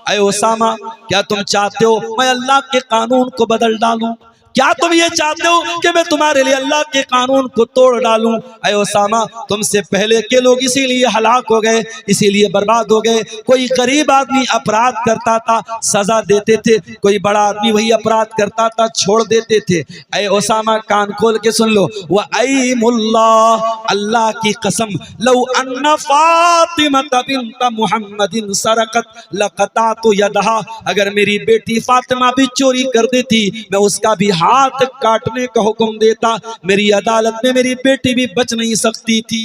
अय ओसामा, क्या तुम चाहते हो मैं अल्लाह के कानून को बदल डालूं? क्या तुम ये चाहते हो कि मैं तुम्हारे लिए अल्लाह के कानून को तोड़ डालूं? अय ओसामा, तुमसे पहले के लोग इसीलिए हलाक हो गए, इसीलिए बर्बाद हो गए। कोई गरीब आदमी अपराध करता था, सजा देते थे, कोई बड़ा आदमी वही अपराध करता था, छोड़ देते थे। अय ओसामा, कान खोल के सुन लो, व अयमुल्लाह, अल्लाह की कसम, लौ अन्ना फातिमा बिन्त मुहम्मदिन सरकत लक़तातु यदहा, अगर मेरी बेटी फातिमा भी चोरी कर देती, मैं उसका भी हाथ काटने का हुक्म देता। मेरी अदालत में मेरी बेटी भी बच नहीं सकती थी।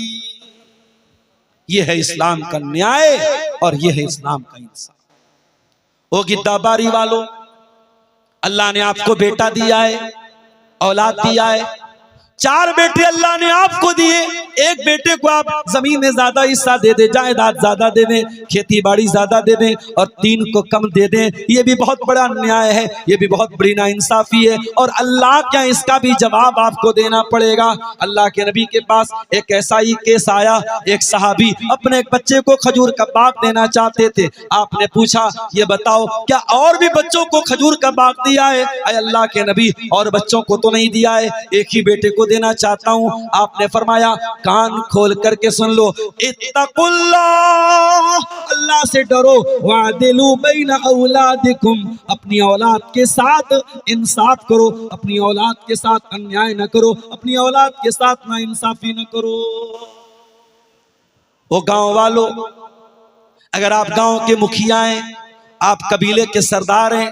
यह है इस्लाम का न्याय और यह है इस्लाम का इंसाफ। ओ गिद्दाबारी वालों, अल्लाह ने आपको बेटा दिया है, औलाद दिया है, 4 बेटे अल्लाह ने आपको दिए, एक बेटे को आप जमीन में ज्यादा हिस्सा दे दे, जायदाद ज्यादा दे दें, खेती बाड़ी ज्यादा दे दें, और 3 को कम दे दें, ये भी बहुत बड़ा अन्याय है, ये भी बहुत बड़ी नाइंसाफी है। और अल्लाह क्या, इसका भी जवाब आपको देना पड़ेगा। अल्लाह के नबी के पास एक ऐसा ही केस आया, एक सहाबी अपने एक बच्चे को खजूर का बाग देना चाहते थे। आपने पूछा, ये बताओ क्या और भी बच्चों को खजूर का बाग दिया है? अरे अल्लाह के नबी, और बच्चों को तो नहीं दिया है, एक ही बेटे को देना चाहता हूं। आपने फरमाया, कान खोल करके सुन लो, इत्तकुल्लाह, अल्लाह से डरो, वादिलू बैना औलादिकुम, अपनी औलाद के साथ इंसाफ करो, अपनी औलाद के साथ अन्याय न करो, अपनी औलाद के साथ नाइंसाफी न करो। वो गांव वालों, अगर आप गांव के मुखिया हैं, आप कबीले के सरदार हैं,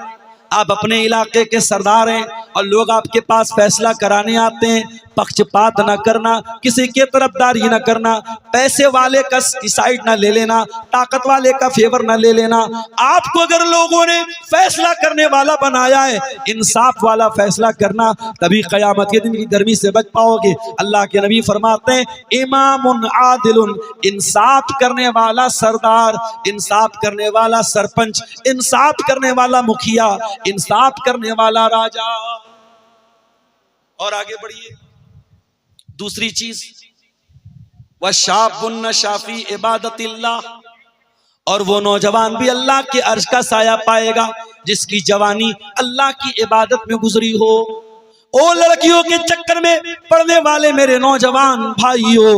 आप अपने इलाके के सरदार हैं, और लोग आपके पास फैसला कराने आते हैं, पक्षपात न करना, किसी के तरफदारी न करना, पैसे वाले का साइड न ले लेना, ताकत वाले का फेवर न ले लेना। आपको अगर लोगों ने फैसला करने वाला बनाया है, इंसाफ वाला फैसला करना, तभी कयामत के दिन की गर्मी से बच पाओगे। अल्लाह के नबी फरमाते हैं, इमामुन आदिलुन, इंसाफ करने वाला सरदार, इंसाफ करने वाला सरपंच, इंसाफ करने वाला मुखिया, इंसाफ करने वाला राजा। और आगे बढ़िए, दूसरी चीज, वशाबुन नशाफी इबादतिल्लाह, और वो नौजवान भी अल्लाह के अर्श का साया पाएगा जिसकी जवानी अल्लाह की इबादत में गुजरी हो। ओ लड़कियों के चक्कर में पड़ने वाले मेरे नौजवान भाइयों,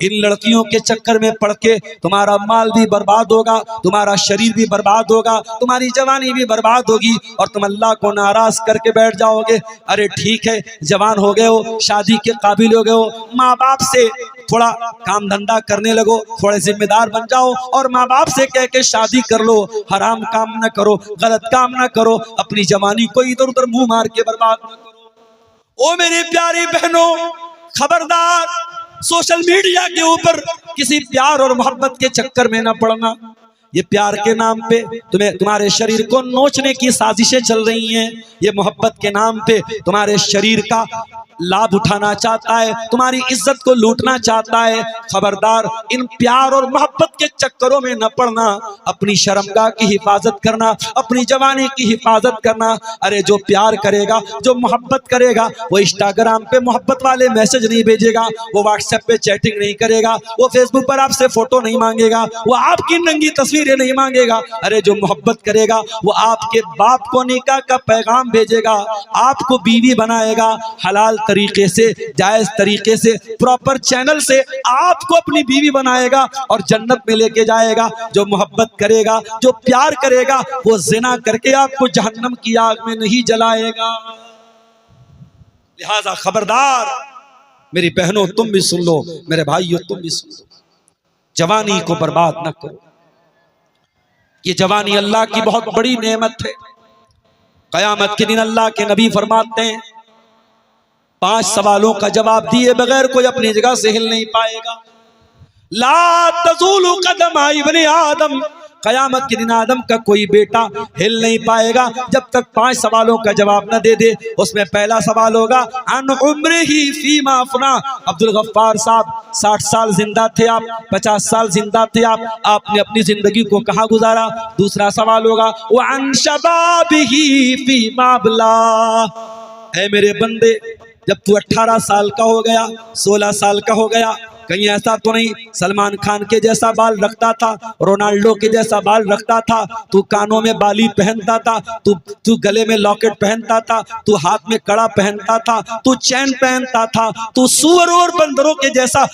इन लड़कियों के चक्कर में पड़ के तुम्हारा माल भी बर्बाद होगा, तुम्हारा शरीर भी बर्बाद होगा, तुम्हारी जवानी भी बर्बाद होगी, और तुम अल्लाह को नाराज करके बैठ जाओगे। अरे ठीक है, जवान हो गए हो, शादी के काबिल हो गए हो, माँ बाप से थोड़ा काम धंधा करने लगो, थोड़े जिम्मेदार बन जाओ, और माँ बाप से कह के शादी कर लो। हराम काम न करो, गलत काम न करो, अपनी जवानी को इधर उधर मुंह मार के बर्बाद न करो। ओ मेरी प्यारी बहनों, खबरदार, सोशल मीडिया के ऊपर किसी प्यार और मोहब्बत के चक्कर में न पड़ना। ये प्यार के नाम पे तुम्हारे शरीर को नोचने की साजिशें चल रही हैं। ये मोहब्बत के नाम पे तुम्हारे शरीर का लाभ उठाना चाहता है, तुम्हारी इज्जत को लूटना चाहता है। खबरदार, इन प्यार और मोहब्बत के चक्करों में न पड़ना, अपनी शर्मगाह की हिफाजत करना, अपनी जवानी की हिफाजत करना। अरे जो प्यार करेगा, जो मोहब्बत करेगा, वो इंस्टाग्राम पे मोहब्बत वाले मैसेज नहीं भेजेगा, वो व्हाट्सएप पे चैटिंग नहीं करेगा, वो फेसबुक पर आपसे फोटो नहीं मांगेगा, वो आपकी नंगी तस्वीरें नहीं मांगेगा। अरे जो मोहब्बत करेगा, वो आपके बाप को निकाह का पैगाम भेजेगा, आपको बीवी बनाएगा, हलाल तरीके से, जायज तरीके से, प्रॉपर चैनल से आपको अपनी बीवी बनाएगा और जन्नत में लेके जाएगा। जो मोहब्बत करेगा, जो प्यार करेगा, वो जिना करके आपको जहन्नम की आग में नहीं जलाएगा। लिहाजा खबरदार, मेरी बहनों तुम भी सुन लो, मेरे भाइयों तुम भी सुन लो, जवानी को बर्बाद न करो। ये जवानी अल्लाह की बहुत बड़ी नेमत है। कयामत के दिन अल्लाह के नबी फरमाते हैं, 5 सवालों का जवाब दिए बगैर कोई अपनी जगह से हिल नहीं पाएगा। ला तज़ूलु कदम इब्ने आदम, कयामत के दिन आदम का कोई बेटा हिल नहीं पाएगा जब तक 5 सवालों का जवाब न दे दे। उसमें पहला सवाल होगा, अन उम्रिही फीमा अफना। अब्दुल गफ्फार साहब 60 साल जिंदा थे आप, 50 साल जिंदा थे आप, आपने अपनी जिंदगी को कहाँ गुजारा। दूसरा सवाल होगा, व अन शबाबिही फीमा अबला। ऐ मेरे बंदे, जब तू 18 साल का हो गया, 16 साल का हो गया, कहीं ऐसा तो नहीं सलमान खान के जैसा बाल रखता था, रोनाल्डो के जैसा बाल रखता था, तू कानों में बाली पहनता था, तू गले में लॉकेट पहनता था, तू हाथ में कड़ा पहनता था, तू चैन पहनता था, तू सुअरों और बंदरों के जैसा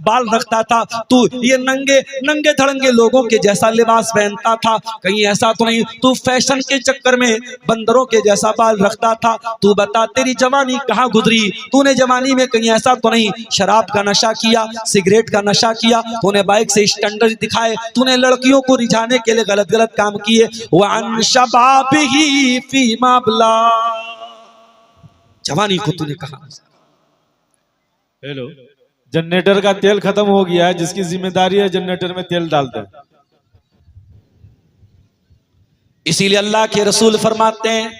बाल रखता था, तू ये नंगे धड़ंगे लोगों के जैसा लिबास पहनता था। कहीं ऐसा तो नहीं तू फैशन के चक्कर में बंदरों के जैसा बाल रखता था। तू बता, तेरी जवानी कहाँ गुजरी? तूने जवानी में कहीं ऐसा तो नहीं शराब का नशा किया, सिगरेट का नशा किया, तूने बाइक से स्टैंडर्ड दिखाए, तूने लड़कियों को रिझाने के लिए गलत गलत काम किए। वअन शबाबिही फीमा अबला, जवानी को तूने कहा। हेलो, जनरेटर का तेल खत्म हो गया है, जिसकी जिम्मेदारी है जनरेटर में तेल डाल दे। इसीलिए अल्लाह के रसूल फरमाते हैं,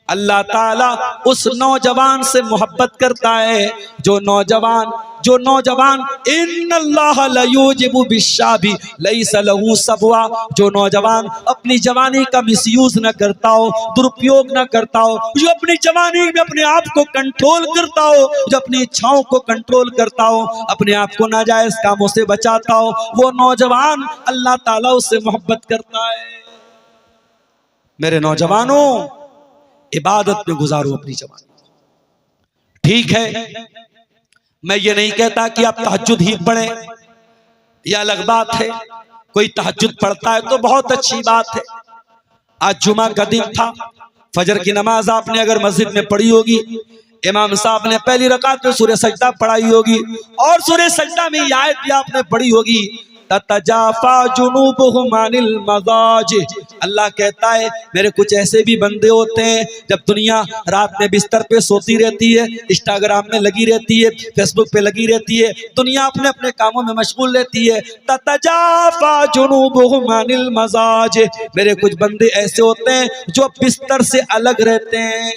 अल्लाह ताला उस नौजवान से मोहब्बत करता है जो नौजवान इन्नल्लाह लयूजिबु बिश्शाबी लैसा लहू सबवा, जो नौजवान अपनी जवानी का मिसयूज न करता हो, दुरुपयोग न करता हो, जो अपनी जवानी में अपने आप को कंट्रोल करता हो, जो अपनी इच्छाओं को कंट्रोल करता हो, अपने आप को नाजायज कामों से बचाता हो, वो नौजवान अल्लाह ताला उससे मोहब्बत करता है। मेरे नौजवानों, इबादत में गुजारो अपनी जवानी। ठीक है, मैं ये नहीं कहता कि आप तहज्जुद ही पढ़ें, यह अलग बात है। कोई तहज्जुद पढ़ता है तो बहुत अच्छी बात है। आज जुमा का दिन था, फजर की नमाज आपने अगर मस्जिद में पढ़ी होगी, इमाम साहब ने पहली रकात में सूरह सजदा पढ़ाई होगी और सूरह सजदा में ये आयत भी आपने पढ़ी होगी, ततजाफा जुनूबुहुम अनिल मज़ाज। अल्लाह कहता है मेरे कुछ ऐसे भी बंदे होते हैं, जब दुनिया रात में बिस्तर पे सोती रहती है, इंस्टाग्राम में लगी रहती है, फेसबुक पे लगी रहती है, दुनिया अपने अपने कामों में मशगूल रहती है, ततजाफा जुनूबुहुम अनिल मज़ाज। मेरे कुछ बंदे ऐसे होते हैं जो बिस्तर से अलग रहते हैं।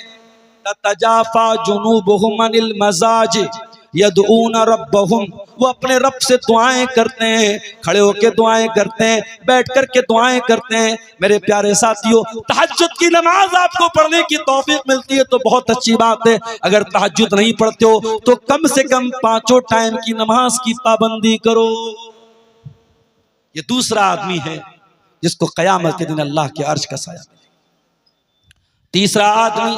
ततजाफा जुनूबुहुम अनिल मज़ाज यदऊन रब्बहुम, वो अपने रब से दुआएं करते हैं, खड़े होकर दुआएं करते हैं, बैठ कर के दुआएं करते हैं। मेरे प्यारे साथियों, तहज्जुद की नमाज आपको पढ़ने की तौफीक मिलती है तो बहुत अच्छी बात है। अगर तहज्जुद नहीं पढ़ते हो तो कम से कम 5 टाइम की नमाज की पाबंदी करो। ये दूसरा आदमी है जिसको क़यामत के दिन अल्लाह के अर्श का साया मिलेगा। तीसरा आदमी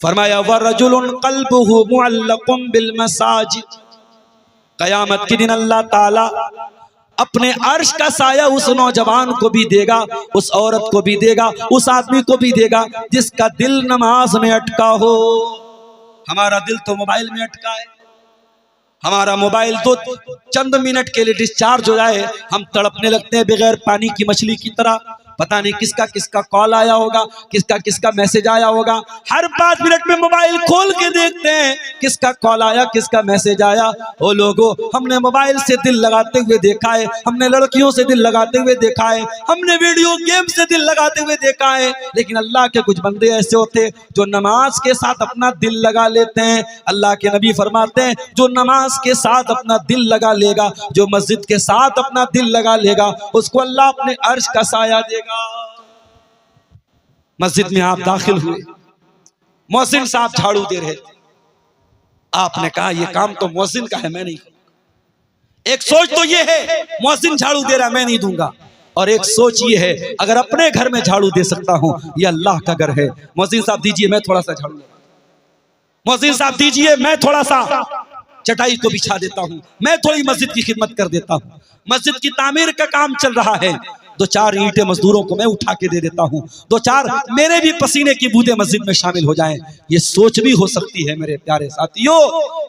फरमाया वरजुलुन क़ल्बुहु मुअल्लक़ुन बिल मसाजिद। क़यामत के दिन अल्लाह ताला अपने अर्श का साया उस नौजवान को भी देगा, उस औरत को भी देगा, उस आदमी को भी देगा जिसका दिल नमाज में अटका हो। हमारा दिल तो मोबाइल में अटका है, हमारा मोबाइल तो चंद मिनट के लिए डिस्चार्ज हो जाए हम तड़पने लगते हैं बगैर पानी की मछली की तरह। पता नहीं किसका किसका कॉल आया होगा, किसका किसका मैसेज आया होगा। हर 5 मिनट में मोबाइल खोल के देखते हैं किसका कॉल आया, किसका मैसेज आया। ओ लोगों, हमने मोबाइल से दिल लगाते हुए देखा है, हमने लड़कियों से दिल लगाते हुए देखा है, हमने वीडियो गेम से दिल लगाते हुए देखा है, लेकिन अल्लाह के कुछ बंदे ऐसे होते हैं जो नमाज के साथ अपना दिल लगा लेते हैं। अल्लाह के नबी फरमाते हैं जो नमाज के साथ अपना दिल लगा लेगा, जो मस्जिद के साथ अपना दिल लगा लेगा, उसको अल्लाह अपने अर्श का साया देगा। मस्जिद में आप दाखिल हुए, मुअज्जिन साहब झाड़ू दे रहे थे, आपने कहा यह काम तो मुअज्जिन का है, मैं नहीं करूंगा। एक सोच तो ये है मुअज्जिन झाड़ू दे रहा मैं नहीं दूंगा, और एक सोच ये है अगर अपने घर में झाड़ू दे सकता हूं, यह अल्लाह का घर है। मुअज्जिन साहब दीजिए मैं थोड़ा सा झाड़ू, मुअज्जिन साहब दीजिए मैं थोड़ा सा चटाई को बिछा देता हूं, मैं थोड़ी मस्जिद की खिदमत कर देता हूं। मस्जिद की तामीर का काम चल रहा है, 2-4 ईंटें मजदूरों को मैं उठा के दे देता हूं, 2-4 मेरे भी पसीने की बूंदें मस्जिद में शामिल हो जाएं। ये सोच भी हो सकती है मेरे प्यारे साथियों।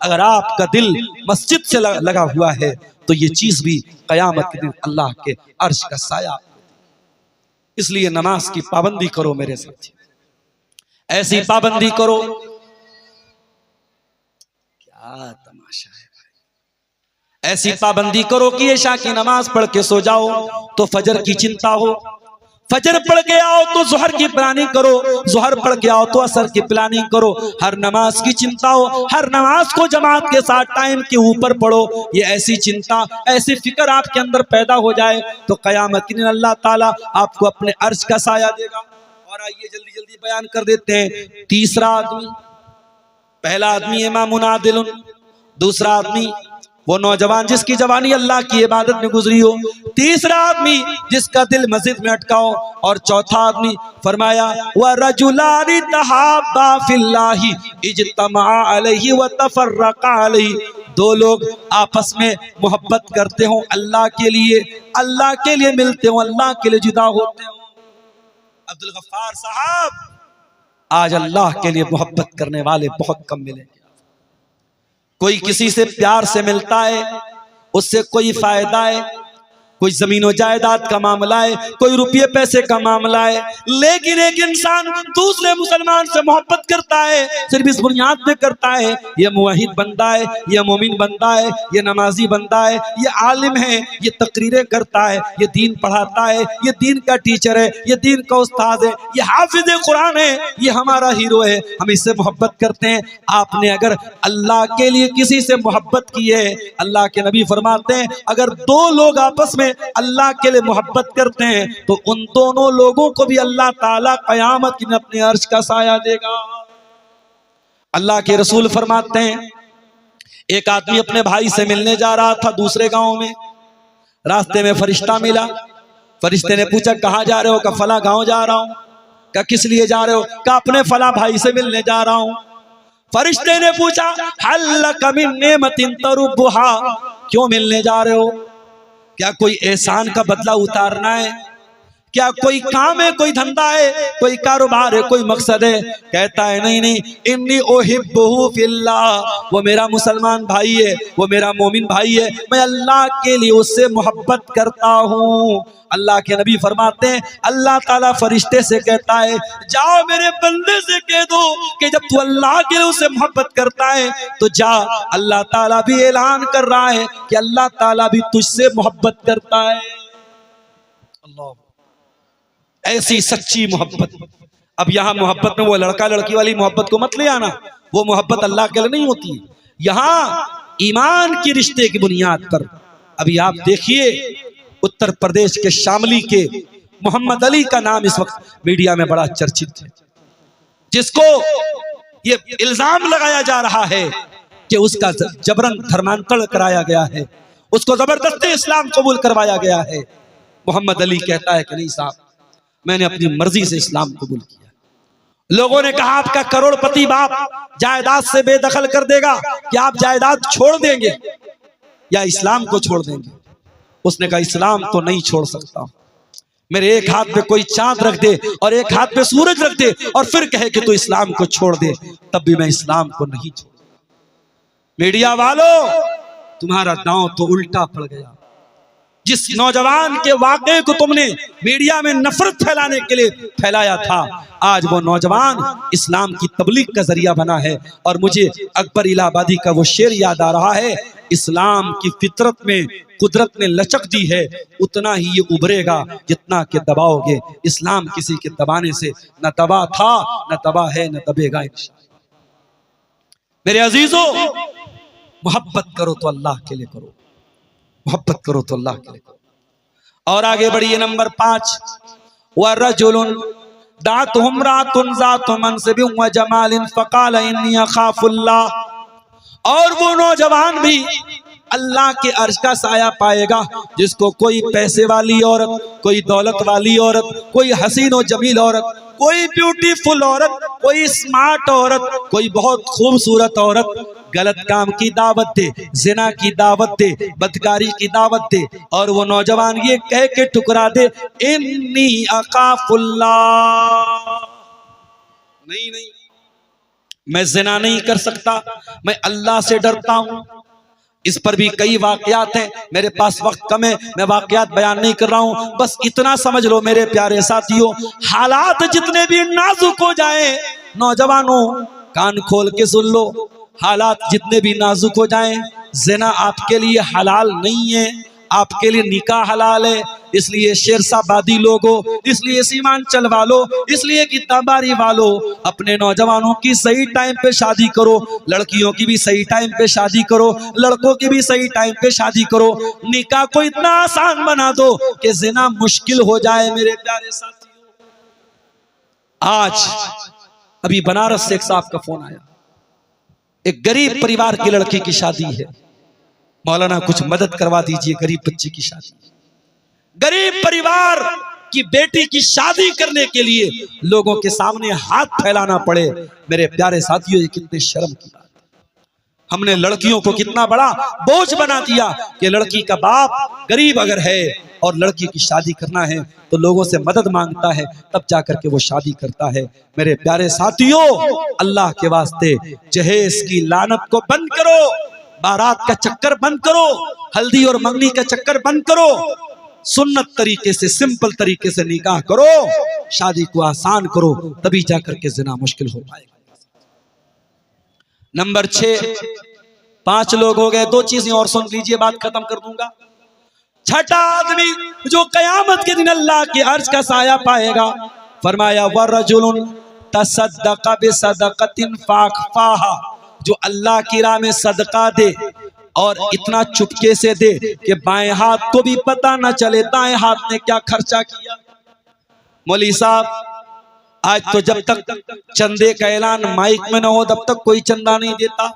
अगर आपका दिल मस्जिद से लगा हुआ है तो ये चीज भी क़यामत के दिन अल्लाह के अर्श का साया। इसलिए नमाज की पाबंदी करो मेरे साथी, ऐसी पाबंदी करो। क्या तमाशा है, ऐसी पाबंदी करो कि इशा की नमाज पढ़ के सो जाओ तो फजर की चिंता हो, फजर पढ़ के आओ तो ज़ोहर की प्लानिंग करो, ज़ोहर पढ़ के आओ तो असर की प्लानिंग करो। हर नमाज की चिंता हो, हर नमाज को जमात के साथ टाइम के ऊपर पढ़ो। ये ऐसी चिंता, ऐसी फिक्र आपके अंदर पैदा हो जाए तो क़यामत के दिन अल्लाह ताला आपको अपने अर्श का साया देगा। और आइए जल्दी जल्दी बयान कर देते हैं। तीसरा आदमी, पहला आदमी इमामुन आदिलुन, दूसरा आदमी वो नौजवान जिसकी जवानी अल्लाह की इबादत में गुजरी हो, तीसरा आदमी जिसका दिल मस्जिद में अटका हो, और चौथा आदमी फरमाया व रजुलानी तहाब्बा फिल्लाहि इज्तमा अलैहि व तफर्रका अलैहि। 2 लोग आपस में मोहब्बत करते हो अल्लाह के लिए मिलते हो, अल्लाह के लिए जुदा होते हो। अब्दुल गफ्फार साहब, आज अल्लाह के लिए मोहब्बत करने वाले बहुत कम मिलेंगे। कोई किसी से प्यार से मिलता है, उससे कोई फायदा है, कोई जमीनो जायदाद का मामला है, कोई रुपये पैसे का मामला है, लेकिन एक इंसान दूसरे मुसलमान से मोहब्बत करता है सिर्फ इस बुनियाद पे करता है, ये मुवहिद बंदा है, ये मोमिन बंदा है, ये नमाजी बंदा है, ये आलिम है, ये तकरीरें करता है, ये दीन पढ़ाता है, ये दीन का टीचर है, ये दीन का उस्ताद है, ये हाफिज कुरान है, ये हमारा हीरो है, हम इससे मोहब्बत करते हैं। आपने अगर अल्लाह के लिए किसी से मोहब्बत की है, अल्लाह के नबी फरमाते हैं अगर दो लोग आपस में अल्लाह के लिए मोहब्बत करते हैं तो उन दोनों लोगों को भी अल्लाह ताला कयामत में अपने अर्श का साया देगा। अल्लाह के रसूल फरमाते हैं एक आदमी अपने भाई से मिलने जा रहा था दूसरे गांव में, रास्ते में फरिश्ता मिला। फरिश्ते ने पूछा कहाँ जा रहे हो? का फला गांव जा रहा हूं। का किस लिए जा रहे हो? का अपने फला भाई से मिलने जा रहा हूं। फरिश्ते ने पूछा हल लक मिन नेमतिन तरुबुहा, क्यों मिलने जा रहे हो? क्या कोई एहसान का बदला उतारना है? क्या कोई काम है, कोई धंधा है, कोई कारोबार है, कोई मकसद है? कहता है नहीं नहीं, इन्नी उहिब्बुहु फिल्लाह, वो मेरा मुसलमान भाई है, वो मेरा मोमिन भाई है, मैं अल्लाह के लिए उससे मोहब्बत करता हूँ। अल्लाह के नबी फरमाते हैं अल्लाह ताला फरिश्ते से कहता है जाओ मेरे बंदे से कह दो कि जब तू अल्लाह के लिए उससे मोहब्बत करता है तो जा, अल्लाह ताला भी ऐलान कर रहा है कि अल्लाह ताला भी तुझसे मोहब्बत करता है। अल्लाह, ऐसी सच्ची मोहब्बत। अब यहाँ मोहब्बत में वो लड़का लड़की वाली मोहब्बत को मत ले आना, वो मोहब्बत अल्लाह के लिए नहीं होती। यहाँ ईमान की रिश्ते की बुनियाद पर अभी आप देखिए उत्तर प्रदेश के शामली के मोहम्मद अली का नाम इस वक्त मीडिया में बड़ा चर्चित है, जिसको ये इल्जाम लगाया जा रहा है कि उसका जबरन धर्मांतरण कराया गया है, उसको जबरदस्ती इस्लाम कबूल करवाया गया है। मोहम्मद अली कहता है कि नहीं साहब, मैंने अपनी मर्जी से इस्लाम कबूल किया। लोगों ने कहा आपका करोड़पति बाप जायदाद से बेदखल कर देगा, क्या आप जायदाद छोड़ देंगे या इस्लाम को छोड़ देंगे? उसने कहा इस्लाम तो नहीं छोड़ सकता। मेरे एक हाथ पे कोई चांद रख दे और एक हाथ पे सूरज रख दे और फिर कहे कि तू इस्लाम को छोड़ दे, तब भी मैं इस्लाम को नहीं छोड़। मीडिया वालों, तुम्हारा दांव तो उल्टा पड़ गया। जिस नौजवान के वाक़े को तुमने मीडिया में नफरत फैलाने के लिए फैलाया था, आज वो नौजवान इस्लाम की तबलीग का जरिया बना है। और मुझे अकबर इलाहाबादी का वो शेर याद आ रहा है, इस्लाम की फितरत में कुदरत ने लचक दी है, उतना ही ये उभरेगा जितना के दबाओगे। इस्लाम किसी के दबाने से न दबा था, न दबा है, न दबेगा इंशाअल्लाह। मेरे अजीजों, मोहब्बत करो तो अल्लाह के लिए करो, मोहब्बत करो तो अल्लाह के लिए करो। और आगे बढ़िए नंबर 5, वरजुलुन दात हुमरातुन ज़ातु मनसिबिन व जमालिन फ़क़ाल इन्नी अख़ाफ़ुल्लाह। और वो नौजवान भी अल्लाह के अर्श का साया पाएगा जिसको कोई पैसे वाली औरत, कोई दौलत वाली औरत, कोई हसीन और जमील औरत, कोई ब्यूटीफुल औरत, कोई स्मार्ट औरत, कोई बहुत खूबसूरत औरत गलत काम की दावत दे, जिना की दावत दे, बदकारी की दावत दे और वो नौजवान ये कह के ठुकरा दे इन्नी अख़ाफ़ुल्लाह, नहीं नहीं मैं जिना नहीं कर सकता, मैं अल्लाह से डरता हूं। इस पर भी कई वाकयात हैं, मेरे पास वक्त कम है, मैं वाकयात बयान नहीं कर रहा हूं। बस इतना समझ लो मेरे प्यारे साथियों, हालात जितने भी नाजुक हो जाए, नौजवानों कान खोल के सुन लो, हालात जितने भी नाजुक हो जाएं, जिना आपके लिए हलाल नहीं है, आपके लिए निकाह हलाल है। इसलिए शेरशाबादी लोगों, इसलिए सीमांचल वालों, इसलिए किताबारी वालों, अपने नौजवानों की सही टाइम पे शादी करो, लड़कियों की भी सही टाइम पे शादी करो, लड़कों की भी सही टाइम पे शादी करो। निकाह को इतना आसान बना दो कि जिना मुश्किल हो जाए। मेरे प्यारे साथियों, आज अभी बनारस से एक साहब का फोन आया, एक गरीब परिवार की लड़की की शादी है, मौलाना कुछ मदद करवा दीजिए, गरीब बच्चे की शादी। गरीब परिवार की बेटी की शादी करने के लिए लोगों के सामने हाथ फैलाना पड़े। मेरे प्यारे साथियों, ये कितने शर्म की बात है। हमने लड़कियों को कितना बड़ा बोझ बना दिया कि लड़की का बाप गरीब अगर है और लड़की की शादी करना है तो लोगों से मदद मांगता है, तब जाकर के वो शादी करता है। मेरे प्यारे साथियों, अल्लाह के वास्ते जहेज की लानत को बंद करो, बारात का चक्कर बंद करो, हल्दी और मंगनी का चक्कर बंद करो। सुन्नत तरीके से, सिंपल तरीके से निकाह करो, शादी को आसान करो, तभी जाकर के जिना मुश्किल हो पाएगा। नंबर 6, 5 लोग हो गए। 2 चीजें और सुन लीजिए, बात खत्म कर दूंगा। छठा आदमी जो कयामत के दिन अल्लाह के अर्श का साया पाएगा, फरमाया वरजुलुन तसद्दक़ बिसदक़तिन फ़अख़फ़ाहा, जो अल्लाह की राह में सदका दे और इतना चुपके से दे कि बाएं हाथ को भी पता न चले दाएं हाथ ने क्या खर्चा किया। मौलवी साहब, आज तो जब तक चंदे का ऐलान माइक में न हो तब तक कोई चंदा नहीं देता।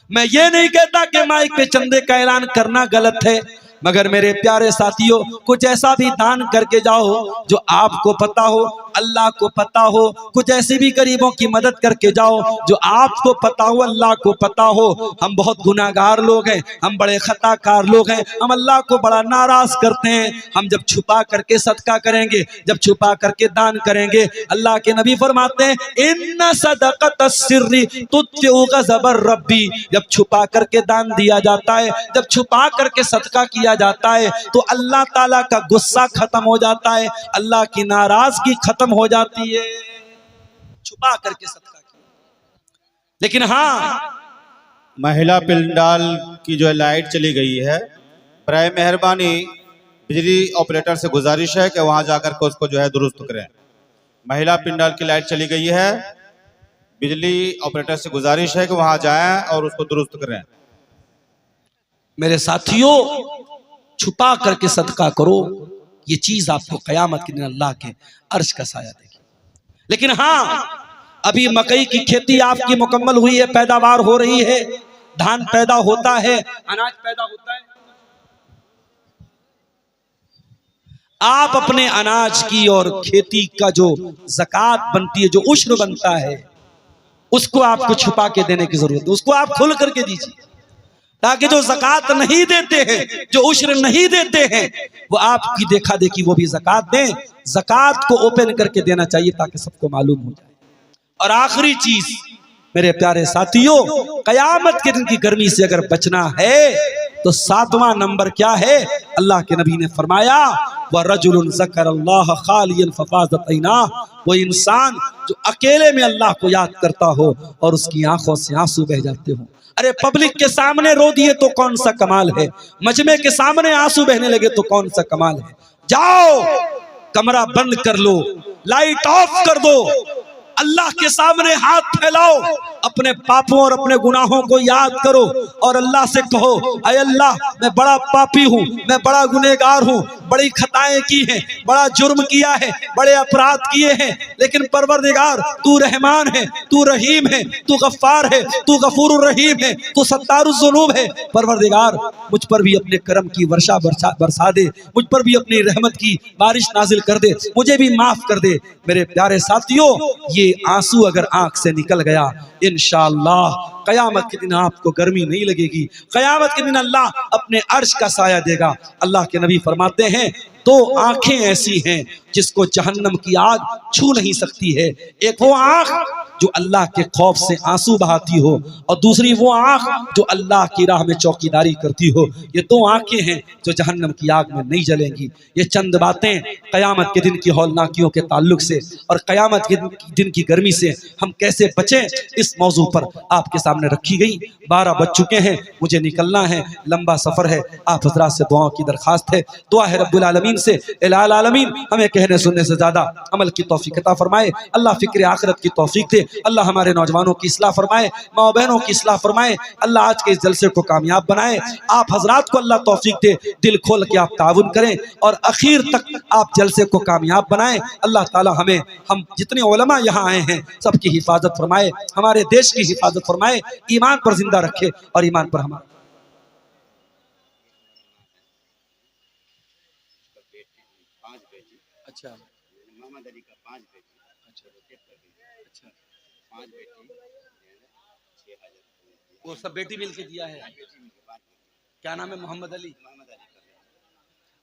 मैं ये नहीं कहता कि माइक पे चंदे का ऐलान करना गलत है, मगर मेरे प्यारे साथियों, कुछ ऐसा भी दान करके जाओ जो आपको पता हो, अल्लाह को पता हो। कुछ ऐसे भी गरीबों की मदद करके जाओ जो आपको पता हो, अल्लाह को पता हो। हम बहुत गुनाहगार लोग हैं, हम बड़े खताकार लोग हैं, हम अल्लाह को बड़ा नाराज करते हैं। हम जब छुपा करके सदका करेंगे, जब छुपा करके दान करेंगे, अल्लाह के नबी फरमाते हैं इन्ना सदक़त सिर्री तुत्फ़िउ ग़ज़ब रब्बी, जब छुपा करके दान दिया जाता है, जब छुपा करके सदका किया जाता है तो अल्लाह ताला का गुस्सा खत्म हो जाता है, अल्लाह की नाराजगी खत्म हो जाती है। छुपा करके सदका किया। लेकिन हाँ, महिला पिंडाल की जो लाइट चली गई है, प्राय मेहरबानी बिजली ऑपरेटर से गुजारिश है कि वहां जाकर के उसको जो है दुरुस्त करें। महिला पिंडाल की लाइट चली गई है, बिजली ऑपरेटर से गुजारिश है कि वहां जाएं और उसको दुरुस्त करें। मेरे साथियों, छुपा करके सदका करो, ये चीज आपको कयामत के दिन अल्लाह के अर्श का साया देगी। लेकिन हाँ, अभी मकई की खेती आपकी मुकम्मल हुई है, पैदावार हो रही है, धान पैदा होता है, अनाज पैदा होता है। आप अपने अनाज की और खेती का जो ज़कात बनती है, जो उश्र बनता है, उसको आपको छुपा के देने की जरूरत है। उसको आप खुल करके दीजिए, ताकि जो ज़कात नहीं देते हैं, जो उश्र नहीं देते हैं, वो आपकी देखा देखी वो भी ज़कात दें। ज़कात को ओपन करके देना चाहिए ताकि सबको मालूम हो जाए। और आखिरी चीज मेरे प्यारे साथियों, कयामत के दिन की गर्मी से अगर बचना है तो 7वां नंबर क्या है? अल्लाह के नबी ने फरमाया वरजुलुन ज़करल्लाह खालियन फफ़ाज़त ऐनाह, वो इंसान जो अकेले में अल्लाह को याद करता हो और उसकी आंखों से आंसू बह जाते हो। अरे पब्लिक के सामने रो दिए तो कौन सा कमाल है, मजमे के सामने आंसू बहने लगे तो कौन सा कमाल है। जाओ, कमरा बंद कर लो, लाइट ऑफ कर दो, अल्लाह के सामने हाथ फैलाओ, अपने पापों और अपने गुनाहों को याद करो और अल्लाह से कहो, अय अल्लाह, मैं बड़ा पापी हूँ, मैं बड़ा गुनहगार हूँ, बड़ी खताएं की हैं, बड़ा जुर्म किया है, बड़े अपराध किए हैं, लेकिन परवरदिगार तू रहमान है, तू रहीम है, तू गफ्फार है, तू गफूरुर रहीम है, तू सत्तारुज़ ज़ुनूब है। परवरदिगार मुझ पर भी अपने करम की वर्षा बरसा दे, मुझ पर भी अपनी रहमत की बारिश नाजिल कर दे, मुझे भी माफ कर दे। मेरे प्यारे साथियों, ये आंसू अगर आंख से निकल गया, इंशाअल्लाह कयामत के दिन आपको गर्मी नहीं लगेगी। कयामत के दिन अल्लाह अपने अर्श का साया देगा। अल्लाह के नबी फरमाते हैं 2 आंखें ऐसी हैं जिसको जहन्नम की आग छू नहीं सकती है। एक वो आंख जो अल्लाह के खौफ से आंसू बहाती हो, और दूसरी वो आंख जो अल्लाह की राह में चौकीदारी करती हो। ये 2 आंखें हैं जो जहन्नम की आग में नहीं जलेंगी। ये चंद बातें कयामत के दिन की हौलनाकियों के ताल्लुक से और कयामत के दिन की गर्मी से हम कैसे बचें, इस मौजू पर आपके सामने रखी गई। 12 बज चुके हैं, मुझे निकलना है, लंबा सफर है। आप हजरात से दुआओं की दरखास्त है, दुआ है रब्बुल आलमीन से इलाहुल आलमीन हमें कहने सुनने से ज्यादा अमल की तौफीक अता फरमाए। अल्लाह फिक्र आखिरत की तौफीक दे। अल्लाह हमारे नौजवानों की इस्लाह फरमाए, माँ बहनों की इस्लाह फरमाए। अल्लाह आज के इस जलसे को कामयाब बनाए। आप हजरात को अल्लाह तौफीक दे, दिल खोल के आप ताउन करें और आखिर तक आप जलसे को कामयाब बनाएं। अल्लाह ताला हम जितने उलमा यहाँ आए हैं सबकी हिफाजत फरमाए, हमारे देश की हिफाजत फरमाए, ईमान पर जिंदा रखे और ईमान पर हमारा अच्छा मोहम्मद अली का 5 बेटी, अच्छा 5 बेटी, 6000 वो सब बेटी मिलके दिया है। क्या नाम है? मोहम्मद अली।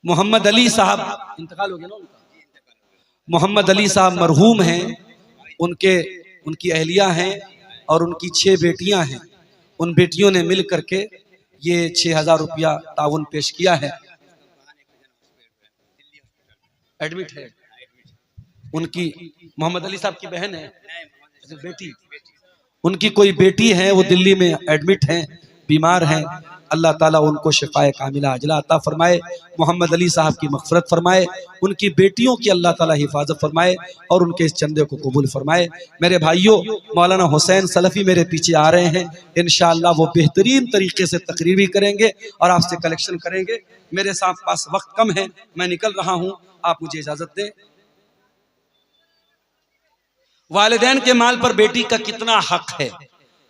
मोहम्मद अली साहब इंतकाल हो गया ना उनका। मोहम्मद अली साहब मरहूम हैं, उनकी अहलिया हैं और उनकी 6 बेटियां हैं। उन बेटियों ने मिल करके ये 6000 रुपया ताउन पेश किया है। एडमिट है। उनकी मोहम्मद अली साहब की बहन है, बेटी, उनकी कोई बेटी है, वो दिल्ली में एडमिट हैं, बीमार हैं। अल्लाह ताला उनको शिफाए कामिला अजला अता फरमाए, मोहम्मद अली साहब की मग़फ़िरत फरमाए, उनकी बेटियों की अल्लाह ताला हिफाजत फरमाए और उनके इस चंदे को कबूल फरमाए। मेरे भाइयों, मौलाना हुसैन सलफ़ी मेरे पीछे आ रहे हैं, इंशाअल्लाह वो बेहतरीन तरीके से तकरीर भी करेंगे और आपसे कलेक्शन करेंगे। मेरे साथ पास वक्त कम है, मैं निकल रहा हूँ, आप मुझे इजाज़त दें। वालिदैन के माल पर बेटी का कितना हक है?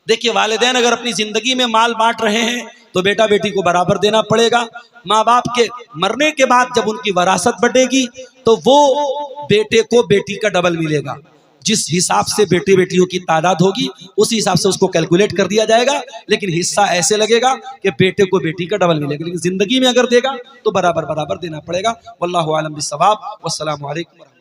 देखिए, वालिदैन अगर अपनी जिंदगी में माल बांट रहे हैं तो बेटा बेटी को बराबर देना पड़ेगा। माँ बाप के मरने के बाद जब उनकी वरासत बढ़ेगी तो वो बेटे को बेटी का डबल मिलेगा। जिस हिसाब से बेटे बेटियों की तादाद होगी उसी हिसाब से उसको कैलकुलेट कर दिया जाएगा, लेकिन हिस्सा ऐसे लगेगा कि बेटे को बेटी का डबल मिलेगा। लेकिन जिंदगी में अगर देगा तो बराबर बराबर देना पड़ेगा। वल्लाहु आलम बिस्सवाब। वस्सलामु अलैकुम।